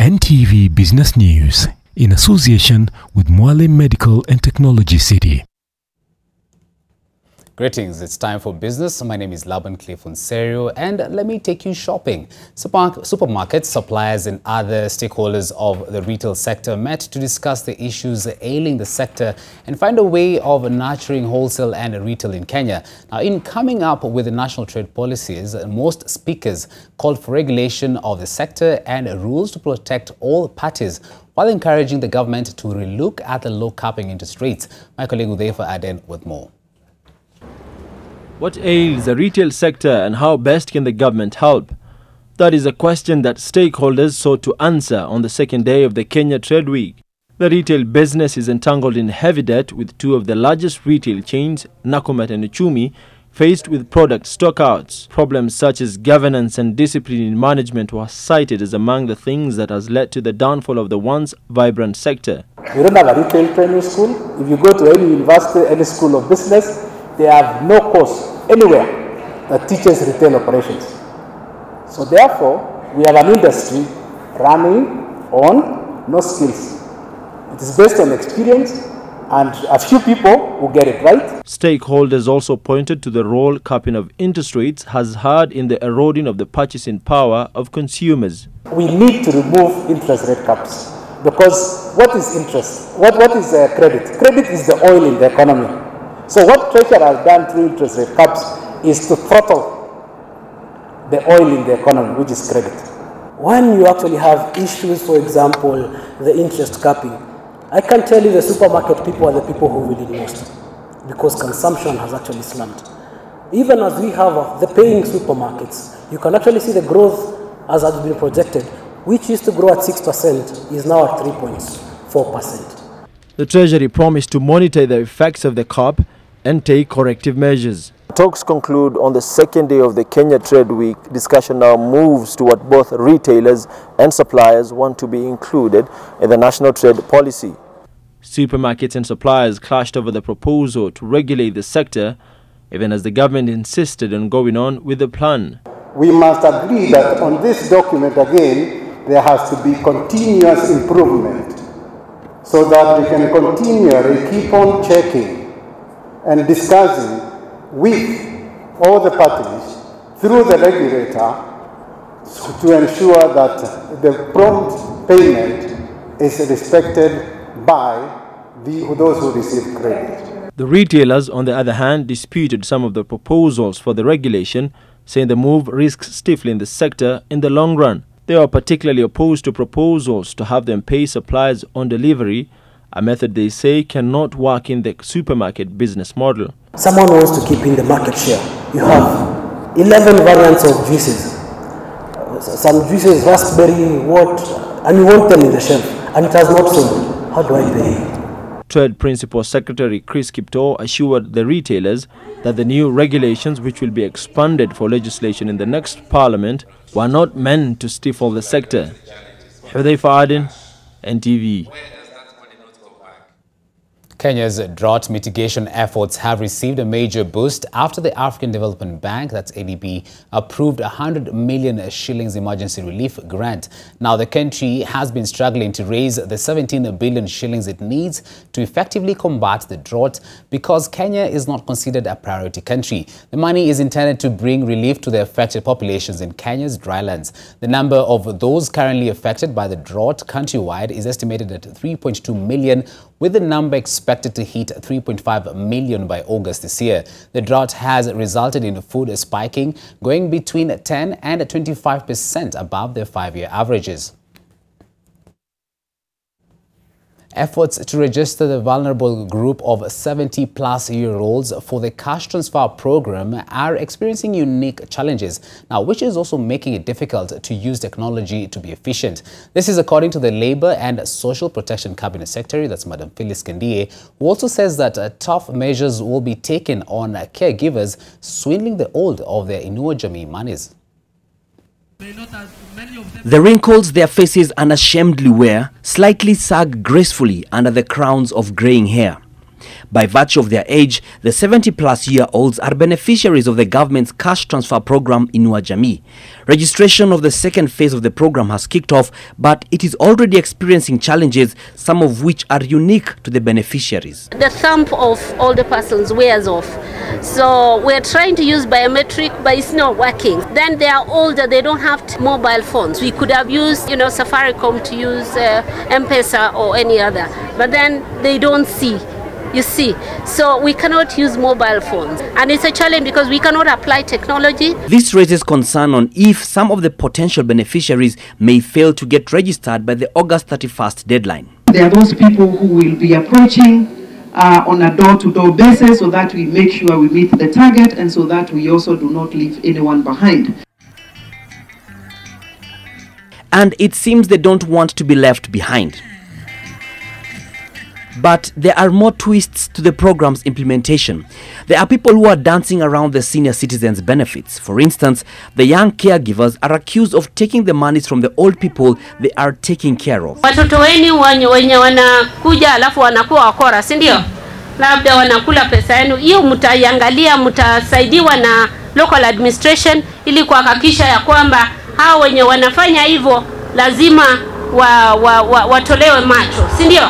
NTV Business News in association with Mwale Medical and Technology City. Greetings, it's time for business. My name is Laban Clefonserio and let me take you shopping. Supermarkets, suppliers and other stakeholders of the retail sector met to discuss the issues ailing the sector and find a way of nurturing wholesale and retail in Kenya. Now, in coming up with the national trade policies, most speakers called for regulation of the sector and rules to protect all parties, while encouraging the government to relook at the low capping interest rates. My colleague Udhaifa Aden with more. What ails the retail sector and how best can the government help? That is a question that stakeholders sought to answer on the second day of the Kenya Trade Week. The retail business is entangled in heavy debt, with two of the largest retail chains, Nakumatt and Uchumi, faced with product stockouts. Problems such as governance and discipline in management were cited as among the things that has led to the downfall of the once vibrant sector. We don't have a retail training school. If you go to any university, any school of business, they have no course anywhere that teaches retail operations. So therefore, we have an industry running on no skills. It is based on experience and a few people who get it right. Stakeholders also pointed to the role capping of interest rates has had in the eroding of the purchasing power of consumers. We need to remove interest rate caps, because what is interest? What is credit? Credit is the oil in the economy. So what Treasury has done through interest rate caps is to throttle the oil in the economy, which is credit. When you actually have issues, for example, the interest capping, I can tell you the supermarket people are the people who really most, because consumption has actually slumped. Even as we have the paying supermarkets, you can actually see the growth as has been projected, which used to grow at 6%, is now at 3.4%. The Treasury promised to monitor the effects of the cap and take corrective measures. Talks conclude on the second day of the Kenya Trade Week. Discussion now moves to what both retailers and suppliers want to be included in the national trade policy. Supermarkets and suppliers clashed over the proposal to regulate the sector, even as the government insisted on going on with the plan. We must agree that on this document again, there has to be continuous improvement so that we can continually keep on checking and discussing with all the parties through the regulator to ensure that the prompt payment is respected by those who receive credit. The retailers, on the other hand, disputed some of the proposals for the regulation, saying the move risks stifling the sector in the long run. They are particularly opposed to proposals to have them pay suppliers on delivery, a method they say cannot work in the supermarket business model. Someone wants to keep in the market share. You have 11 variants of juices. Some juices, raspberry, what, and you want them in the shelf, and it has not sold. How do I pay? Trade Principal Secretary Chris Kipto assured the retailers that the new regulations, which will be expanded for legislation in the next parliament, were not meant to stifle the sector. Udhaifa Aden, NTV. Kenya's drought mitigation efforts have received a major boost after the African Development Bank, that's ADB, approved 100 million shillings emergency relief grant. Now, the country has been struggling to raise the 17 billion shillings it needs to effectively combat the drought because Kenya is not considered a priority country. The money is intended to bring relief to the affected populations in Kenya's drylands. The number of those currently affected by the drought countrywide is estimated at 3.2 million, with the number expected to hit 3.5 million by August this year. The drought has resulted in food spiking, going between 10 and 25% above their 5-year averages. Efforts to register the vulnerable group of 70-plus-year-olds for the cash transfer program are experiencing unique challenges now, which is also making it difficult to use technology to be efficient. This is according to the Labour and Social Protection Cabinet Secretary, that's Madam Phyllis Kendiye, who also says that tough measures will be taken on caregivers swindling the old of their Inua Jamii monies. The wrinkles their faces unashamedly wear slightly sag gracefully under the crowns of graying hair. By virtue of their age, the 70-plus-year-olds are beneficiaries of the government's cash transfer program Inua Jamii. Registration of the second phase of the program has kicked off, but it is already experiencing challenges, some of which are unique to the beneficiaries. The thumb of all the persons wears off. So we're trying to use biometric, but it's not working. Then they are older, they don't have mobile phones. We could have used, Safaricom to use M-Pesa or any other, but then they don't see. You see, so we cannot use mobile phones, and it's a challenge because we cannot apply technology. This raises concern on if some of the potential beneficiaries may fail to get registered by the August 31st deadline. There are those people who will be approaching on a door-to-door basis so that we make sure we meet the target and so that we also do not leave anyone behind. And it seems they don't want to be left behind. But there are more twists to the program's implementation. There are people who are dancing around the senior citizens' benefits. For instance, the young caregivers are accused of taking the monies from the old people they are taking care of. Watoto wenye wanakuja alafu wanakuwa wakora, si ndio? Labda wanakula pesa yenu. Hiyo mtaiangalia, mtasaidiwa na local administration ili kuhakikisha ya kwamba hao wenye wanafanya hivyo lazima watolewe macho, si ndio?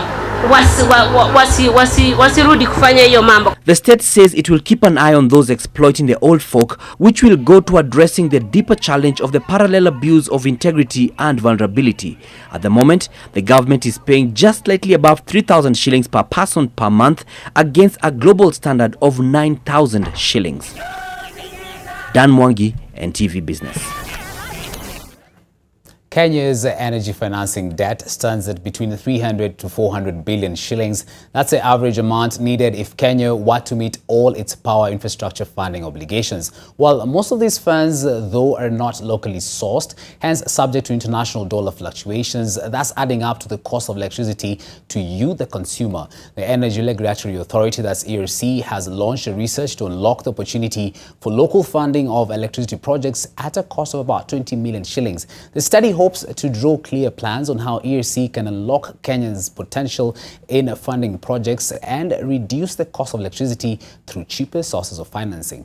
Wasirudi kufanya hiyo mambo. The state says it will keep an eye on those exploiting the old folk, which will go to addressing the deeper challenge of the parallel abuse of integrity and vulnerability. At the moment, the government is paying just slightly above 3,000 shillings per person per month against a global standard of 9,000 shillings. Dan Mwangi, NTV Business. Kenya's energy financing debt stands at between 300 to 400 billion shillings. That's the average amount needed if Kenya were to meet all its power infrastructure funding obligations. While most of these funds, though, are not locally sourced, hence subject to international dollar fluctuations, that's adding up to the cost of electricity to you, the consumer. The Energy Regulatory Authority, that's ERC, has launched a research to unlock the opportunity for local funding of electricity projects at a cost of about 20 million shillings. The study hopes to draw clear plans on how ERC can unlock Kenya's potential in funding projects and reduce the cost of electricity through cheaper sources of financing.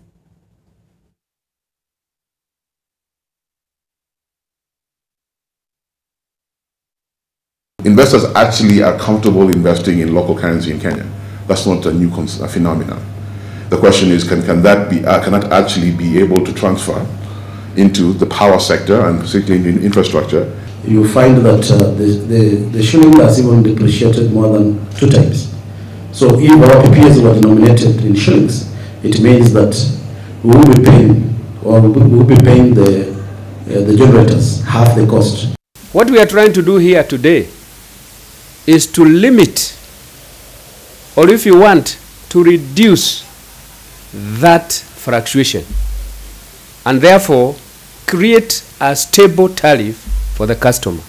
Investors actually are comfortable investing in local currency in Kenya. That's not a new phenomenon. The question is, can that actually be able to transfer into the power sector and particularly in infrastructure? You find that the shilling has even depreciated more than 2 times. So if our PPAs were denominated in shillings, it means that we will be paying, or we will be paying the generators half the cost. What we are trying to do here today is to limit, or if you want, to reduce that fluctuation, and therefore create a stable tariff for the customer.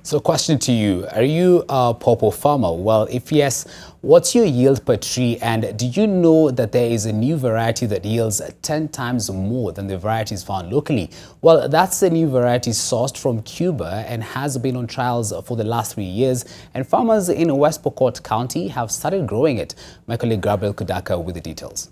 So question to you, are you a pawpaw farmer? Well, if yes, what's your yield per tree? And do you know that there is a new variety that yields 10 times more than the varieties found locally? Well, that's a new variety sourced from Cuba and has been on trials for the last 3 years. And farmers in West Pokot County have started growing it. My colleague Gabriel Kudaka with the details.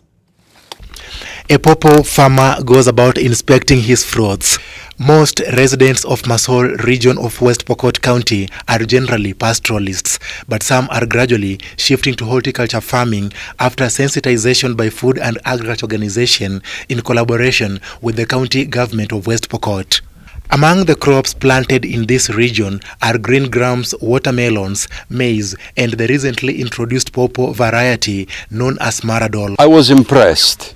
A pawpaw farmer goes about inspecting his fruits. Most residents of Masai region of West Pokot County are generally pastoralists, but some are gradually shifting to horticulture farming after sensitization by Food and Agriculture Organization in collaboration with the county government of West Pokot. Among the crops planted in this region are green grams, watermelons, maize, and the recently introduced pawpaw variety known as Maradol. I was impressed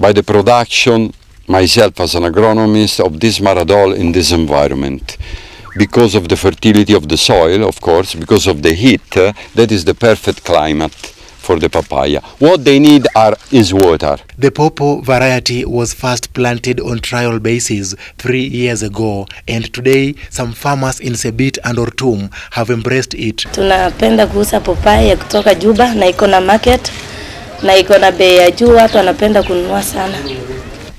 by the production, myself as an agronomist, of this Maradol in this environment. Because of the fertility of the soil, of course, because of the heat, that is the perfect climate for the papaya. What they need is water. The pawpaw variety was first planted on trial basis 3 years ago, and today some farmers in Sebit and Ortum have embraced it. Tunapenda kuuza papaya kutoka Juba na iko na market na iko na bei ya juu, watu wanapenda kununua sana.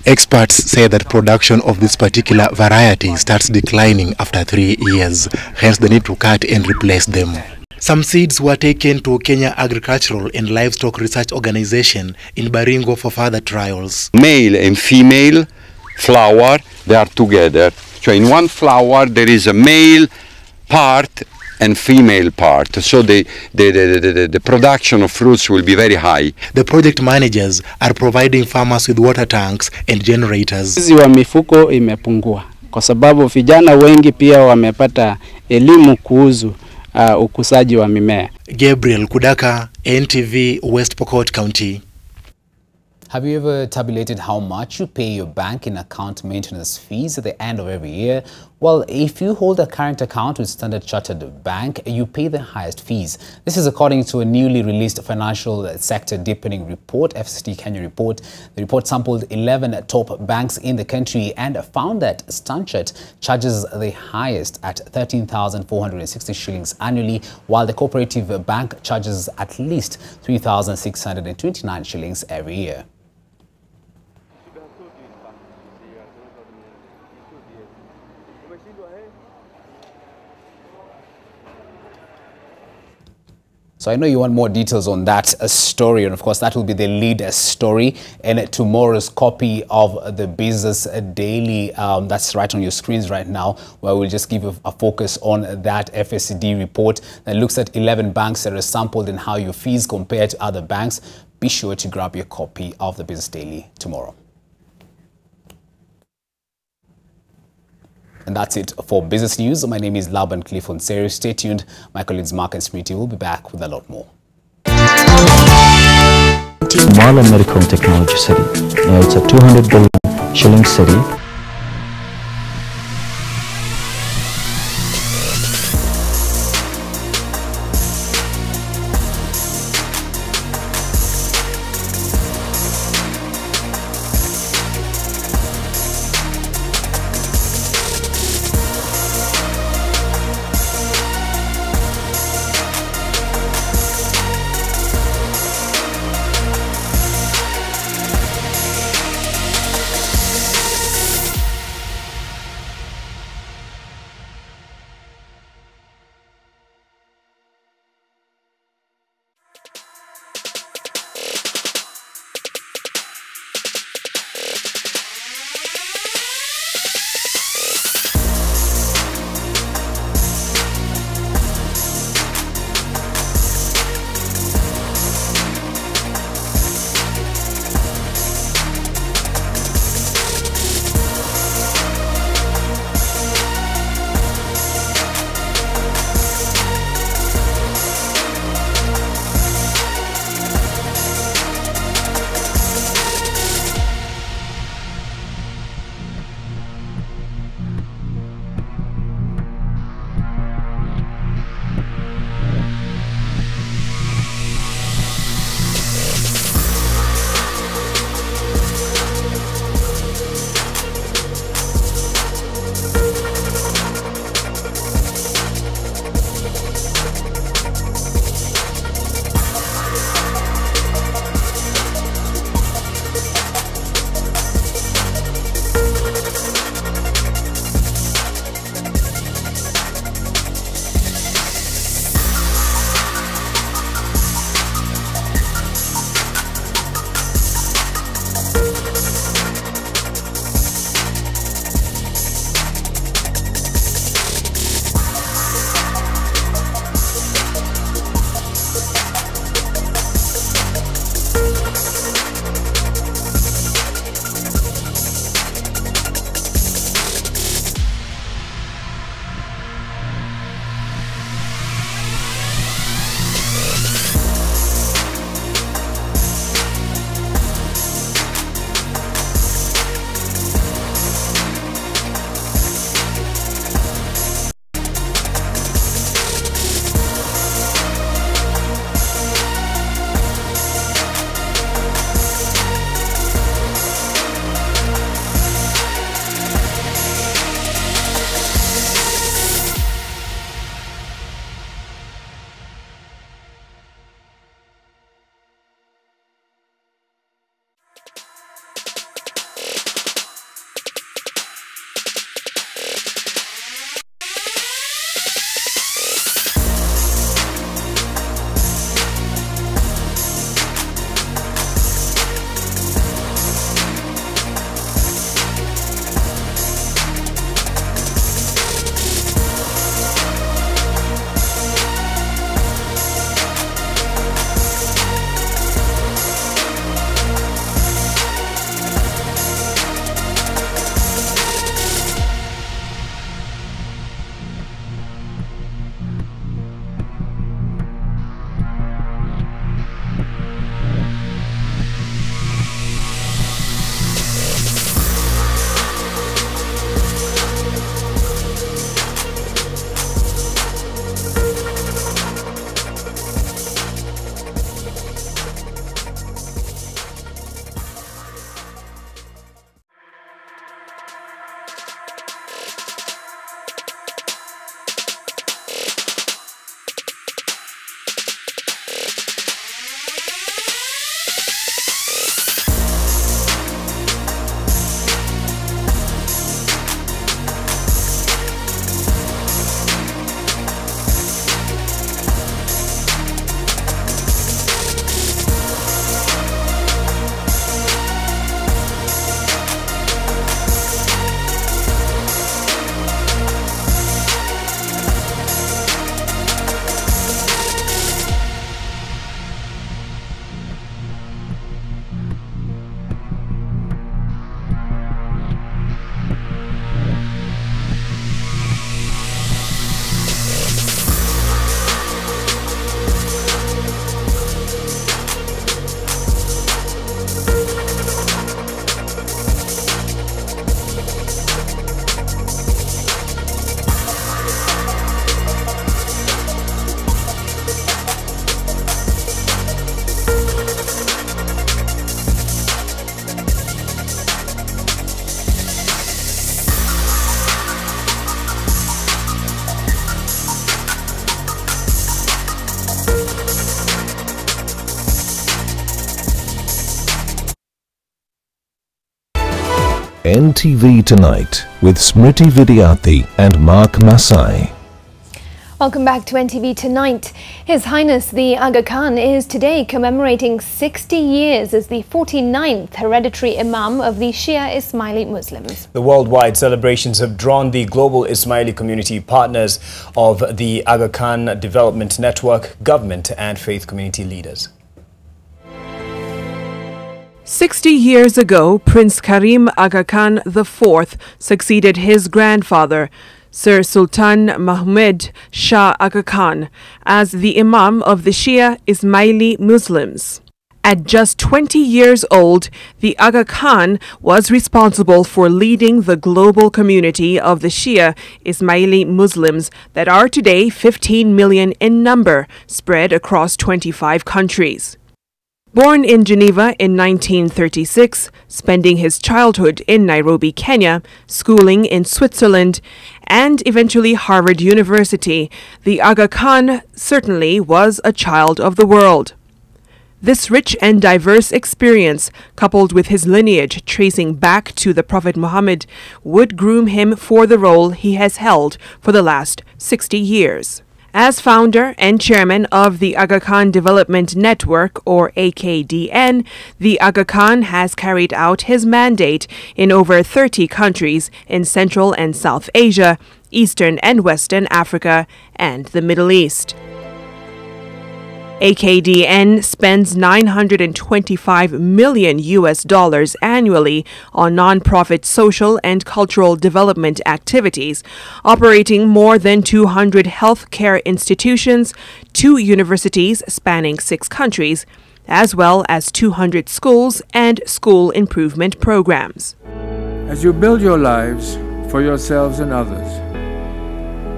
Experts say that production of this particular variety starts declining after 3 years, hence the need to cut and replace them. Some seeds were taken to Kenya Agricultural and Livestock Research Organization in Baringo for further trials. Male and female flower, they are together. So in one flower there is a male part and female part. So the production of fruits will be very high. The project managers are providing farmers with water tanks and generators. Wizi wa mifuko imepungua kwa sababu vijana wengi pia wamepata elimu kuhusu ukusaji wa mimea. Gabriel Kudaka, NTV, West Pokot County. Have you ever tabulated how much you pay your bank in account maintenance fees at the end of every year? Well, if you hold a current account with Standard Chartered Bank, you pay the highest fees. This is according to a newly released financial sector deepening report, FCT Kenya report. The report sampled 11 top banks in the country and found that Standard charges the highest at 13,460 shillings annually, while the cooperative bank charges at least 3,629 shillings every year. So I know you want more details on that story, and of course that will be the lead story in tomorrow's copy of the Business Daily. That's right on your screens right now, where we'll just give you a focus on that FSCD report that looks at 11 banks that are sampled and how your fees compare to other banks. Be sure to grab your copy of the Business Daily tomorrow. And that's it for business news. My name is Laban Clifford Serio. Stay tuned. My colleagues Mark and Smriti will be back with a lot more. Masai Medical and Technology City. Now it's a 200 billion shilling city. NTV Tonight with Smriti, Vidyarthi and Mark Masai. Welcome back to NTV Tonight. His Highness the Aga Khan is today commemorating 60 years as the 49th hereditary Imam of the Shia Ismaili Muslims. The worldwide celebrations have drawn the global Ismaili community, partners of the Aga Khan Development Network, government and faith community leaders. 60 years ago, Prince Karim Aga Khan IV succeeded his grandfather, Sir Sultan Mahmud Shah Aga Khan, as the Imam of the Shia Ismaili Muslims. At just 20 years old, the Aga Khan was responsible for leading the global community of the Shia Ismaili Muslims that are today 15 million in number, spread across 25 countries. Born in Geneva in 1936, spending his childhood in Nairobi, Kenya, schooling in Switzerland, and eventually Harvard University, the Aga Khan certainly was a child of the world. This rich and diverse experience, coupled with his lineage tracing back to the Prophet Muhammad, would groom him for the role he has held for the last 60 years. As founder and chairman of the Aga Khan Development Network, or AKDN, the Aga Khan has carried out his mandate in over 30 countries in Central and South Asia, Eastern and Western Africa, and the Middle East. AKDN spends $925 million annually on non-profit social and cultural development activities, operating more than 200 healthcare institutions, 2 universities spanning 6 countries, as well as 200 schools and school improvement programs. As you build your lives for yourselves and others,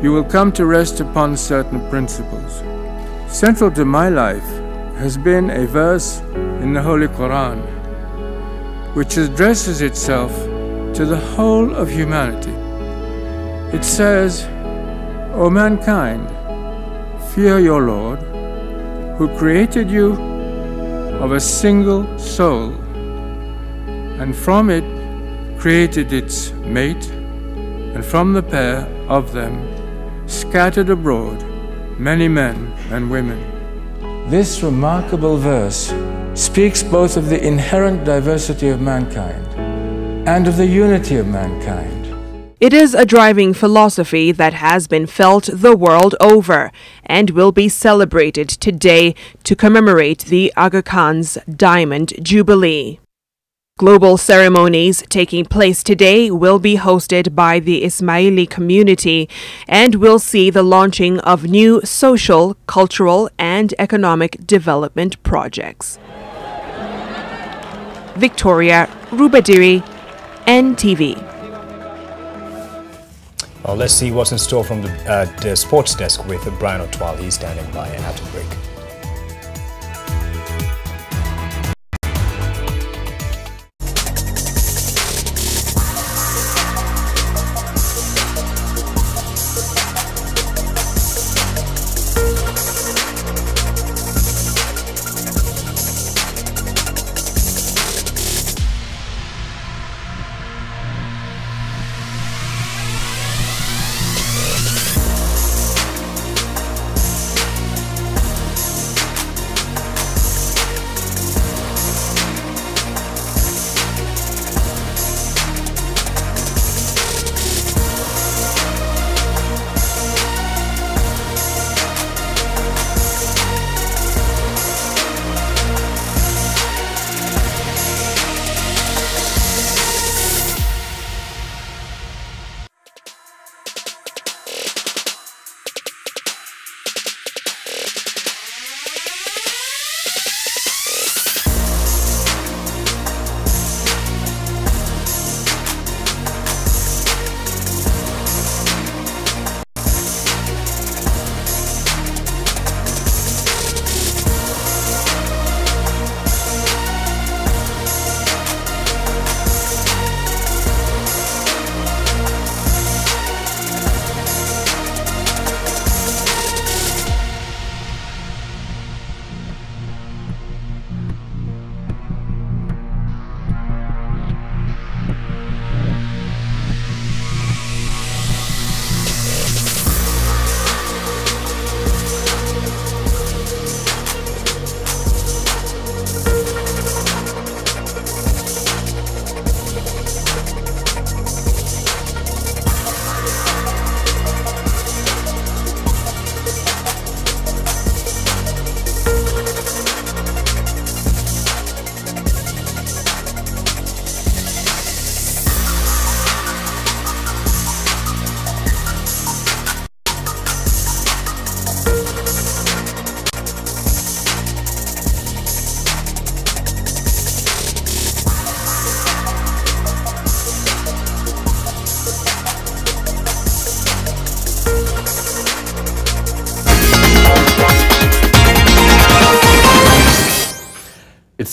you will come to rest upon certain principles. Central to my life has been a verse in the Holy Quran which addresses itself to the whole of humanity. It says, "O mankind, fear your Lord, who created you of a single soul, and from it created its mate, and from the pair of them scattered abroad many men and women." This remarkable verse speaks both of the inherent diversity of mankind and of the unity of mankind. It is a driving philosophy that has been felt the world over and will be celebrated today to commemorate the Aga Khan's Diamond Jubilee. Global ceremonies taking place today will be hosted by the Ismaili community and will see the launching of new social, cultural, and economic development projects. Victoria Rubadiri, NTV. Well, let's see what's in store from the sports desk with Brian Otwal. He's standing by and after break.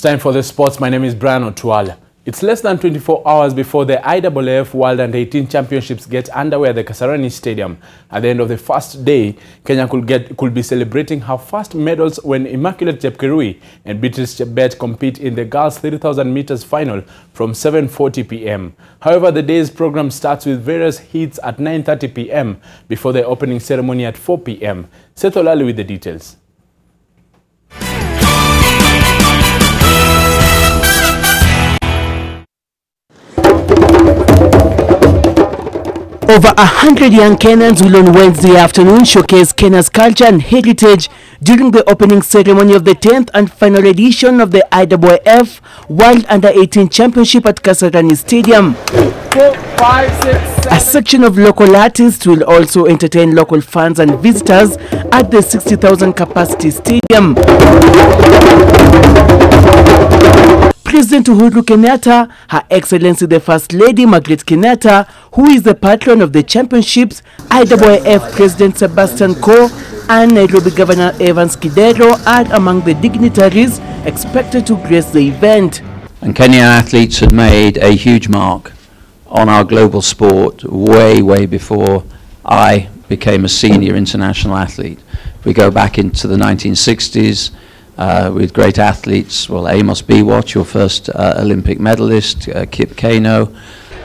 time for the sports. My name is Brian Otuala. It's less than 24 hours before the IAAF World Under-18 Championships get underway at the Kasarani Stadium. At the end of the first day, Kenya could be celebrating her first medals when Immaculate Chepkirui and Beatrice Chebet compete in the girls 30,000 meters final from 7:40 p.m. However, the day's program starts with various heats at 9:30 p.m. before the opening ceremony at 4 p.m. Seth Olali with the details. Over 100 young Kenyans will on Wednesday afternoon showcase Kenya's culture and heritage during the opening ceremony of the 10th and final edition of the IAAF World Under-18 Championship at Kasarani Stadium. 4, 5, 6, 7. A section of local artists will also entertain local fans and visitors at the 60,000 capacity stadium. President Uhuru Kenyatta, Her Excellency the First Lady Margaret Kenyatta, who is the patron of the championships, IAAF President Sebastian Coe, and Nairobi Governor Evans Kidero are among the dignitaries expected to grace the event. And Kenyan athletes had made a huge mark on our global sport way before I became a senior international athlete. We go back into the 1960s, with great athletes, well, Amos Biwott, your first Olympic medalist, Kip Keino.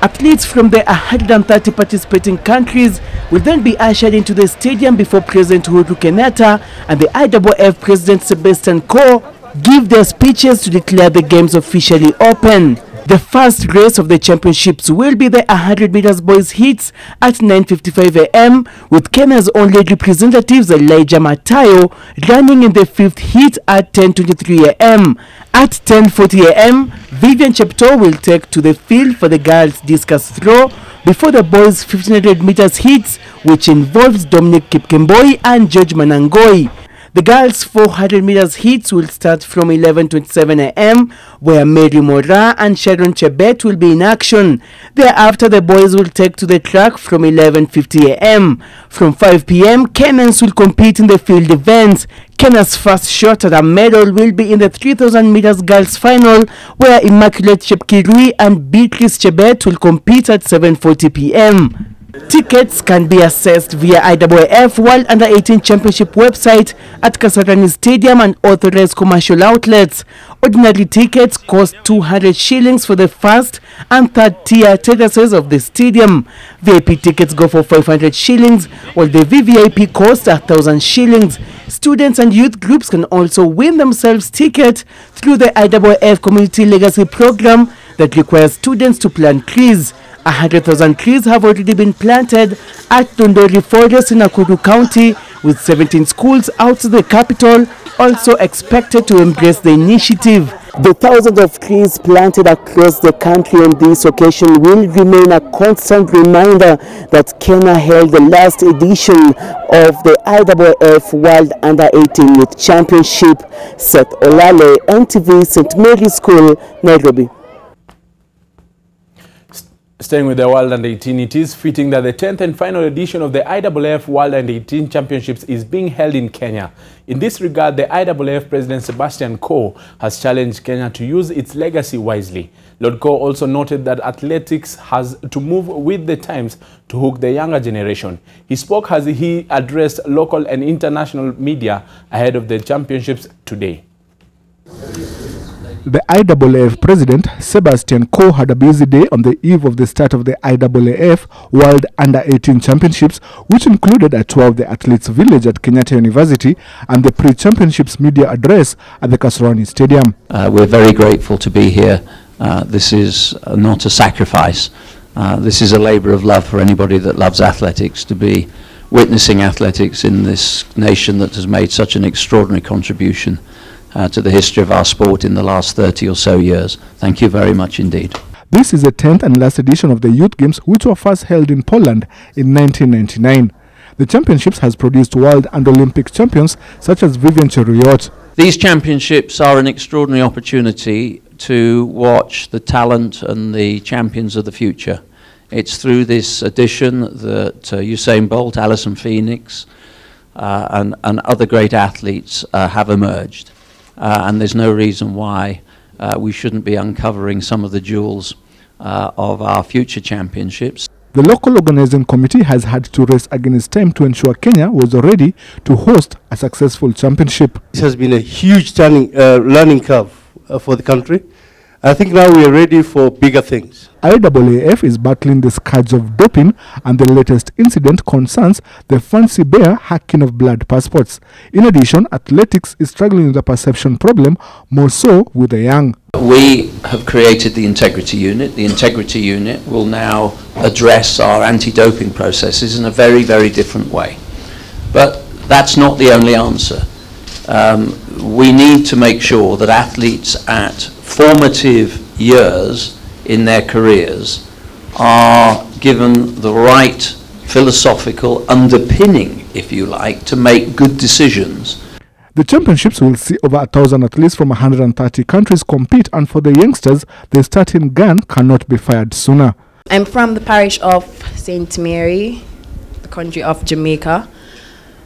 Athletes from the 130 participating countries will then be ushered into the stadium before President Uhuru Kenyatta and the IAAF President Sebastian Coe give their speeches to declare the games officially open. The first race of the championships will be the 100 meters boys heats at 9:55 a.m. with Kenya's only representatives Elijah Matayo running in the 5th heat at 10:23 a.m. At 10:40 a.m. Vivian Chepto will take to the field for the girls discus throw before the boys 1500 meters heats, which involves Dominic Kipkemboi and George Manangoi. The girls' 400 meters heats will start from 11:27 a.m. where Mary Mora and Sharon Chebet will be in action. Thereafter, the boys will take to the track from 11:50 a.m. From 5 p.m., Kenyans will compete in the field events. Kenya's first shot at a medal will be in the 3,000 meters girls final, where Immaculate Chepkirui and Beatrice Chebet will compete at 7:40 p.m. Tickets can be accessed via IAAF World Under-18 Championship website at Kasarani Stadium and authorized commercial outlets. Ordinary tickets cost 200 shillings for the first and third tier terraces of the stadium. VIP tickets go for 500 shillings, while the VVIP costs 1,000 shillings. Students and youth groups can also win themselves tickets through the IAAF Community Legacy Program that requires students to plant trees. 100,000 trees have already been planted at Tondori Forest in Nakuru County, with 17 schools outside the capital also expected to embrace the initiative. The thousands of trees planted across the country on this occasion will remain a constant reminder that Kenya held the last edition of the IAAF World Under-18 Youth Championship. Seth Olale, NTV St. Mary's School, Nairobi. Staying with the World Under-18, it is fitting that the 10th and final edition of the IAAF World Under-18 Championships is being held in Kenya. In this regard, the IAAF President Sebastian Coe has challenged Kenya to use its legacy wisely. Lord Coe also noted that athletics has to move with the times to hook the younger generation. He spoke as he addressed local and international media ahead of the championships today. The IAAF President Sebastian Coe had a busy day on the eve of the start of the IAAF World Under-18 Championships, which included a tour of the athletes' village at Kenyatta University and the pre-championships media address at the Kasarani Stadium. We're very grateful to be here. This is not a sacrifice. This is a labor of love for anybody that loves athletics, to be witnessing athletics in this nation that has made such an extraordinary contribution to the history of our sport in the last 30 or so years. Thank you very much indeed. This is the 10th and last edition of the Youth Games, which were first held in Poland in 1999. The championships has produced world and Olympic champions such as Vivian Cheruyot. These championships are an extraordinary opportunity to watch the talent and the champions of the future. It's through this edition that Usain Bolt, Alison Phoenix, and other great athletes have emerged. And there's no reason why we shouldn't be uncovering some of the jewels of our future championships. The local organizing committee has had to race against time to ensure Kenya was ready to host a successful championship. This has been a huge learning curve for the country. I think now we are ready for bigger things. IAAF is battling the scourge of doping, and the latest incident concerns the fancy bear hacking of blood passports. In addition, athletics is struggling with a perception problem, more so with the young. We have created the Integrity Unit. The Integrity Unit will now address our anti-doping processes in a very, very different way. But that's not the only answer. We need to make sure that athletes at formative years in their careers are given the right philosophical underpinning, if you like, to make good decisions. The championships will see over 1,000 athletes from 130 countries compete, and for the youngsters, the starting gun cannot be fired sooner. I'm from the parish of St. Mary, the country of Jamaica.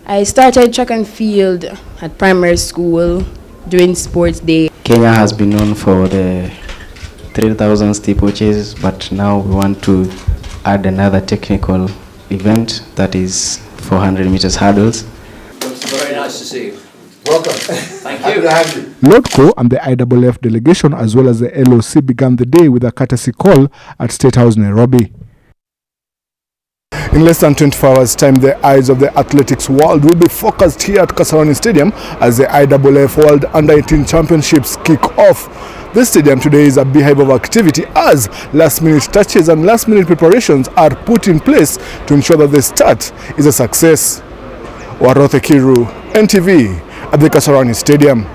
I started track and field at primary school during sports day. Kenya has been known for the 3,000 steeplechase, but now we want to add another technical event, that is 400 meters hurdles. It's very nice to see you. Welcome. Thank you. LODCO and the IAAF delegation as well as the LOC began the day with a courtesy call at State House, Nairobi. In less than 24 hours' time, the eyes of the athletics world will be focused here at Kasarani Stadium as the IAAF World Under-18 Championships kick off. This stadium today is a beehive of activity as last-minute touches and last-minute preparations are put in place to ensure that the start is a success. Warothe Kiru, NTV, at the Kasarani Stadium.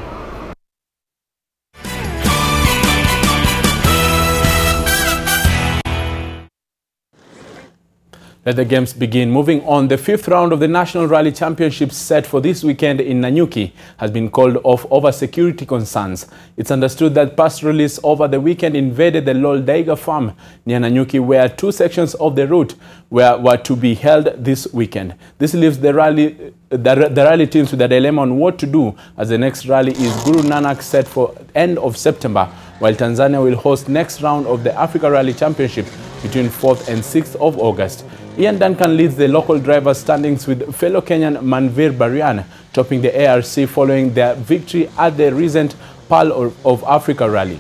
Let the games begin. Moving on, the fifth round of the National Rally Championships set for this weekend in Nanyuki has been called off over security concerns. It's understood that pastoralists over the weekend invaded the Loldaiga farm near Nanyuki, where two sections of the route were to be held this weekend. This leaves the rally teams with a dilemma on what to do, as the next rally is Guru Nanak set for end of September, while Tanzania will host next round of the Africa Rally Championship between 4th and 6th of August. Ian Duncan leads the local drivers' standings with fellow Kenyan Manvir Barian topping the ARC following their victory at the recent Pearl of Africa rally.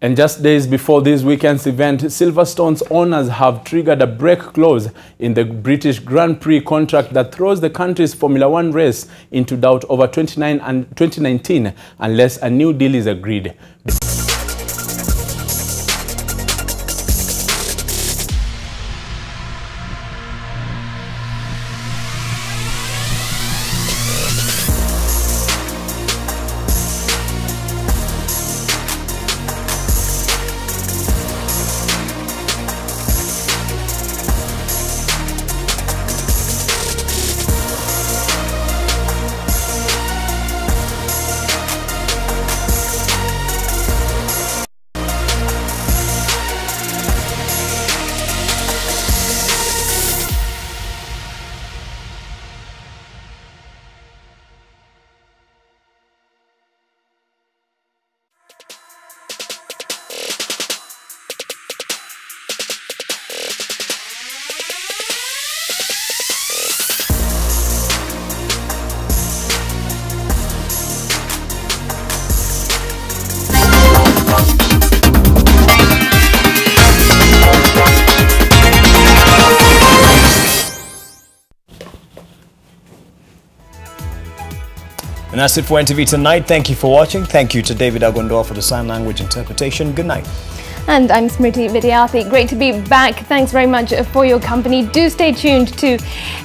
And just days before this weekend's event, Silverstone's owners have triggered a break clause in the British Grand Prix contract that throws the country's Formula One race into doubt over 2019 unless a new deal is agreed. And that's it for NTV Tonight. Thank you for watching. Thank you to David Agondoa for the sign language interpretation. Good night. And I'm Smriti Vidyarthi. Great to be back. Thanks very much for your company. Do stay tuned to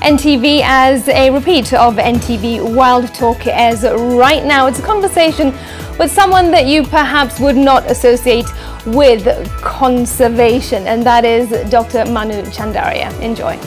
NTV as a repeat of NTV Wild Talk airs right now. It's a conversation with someone that you perhaps would not associate with conservation, and that is Dr. Manu Chandaria. Enjoy.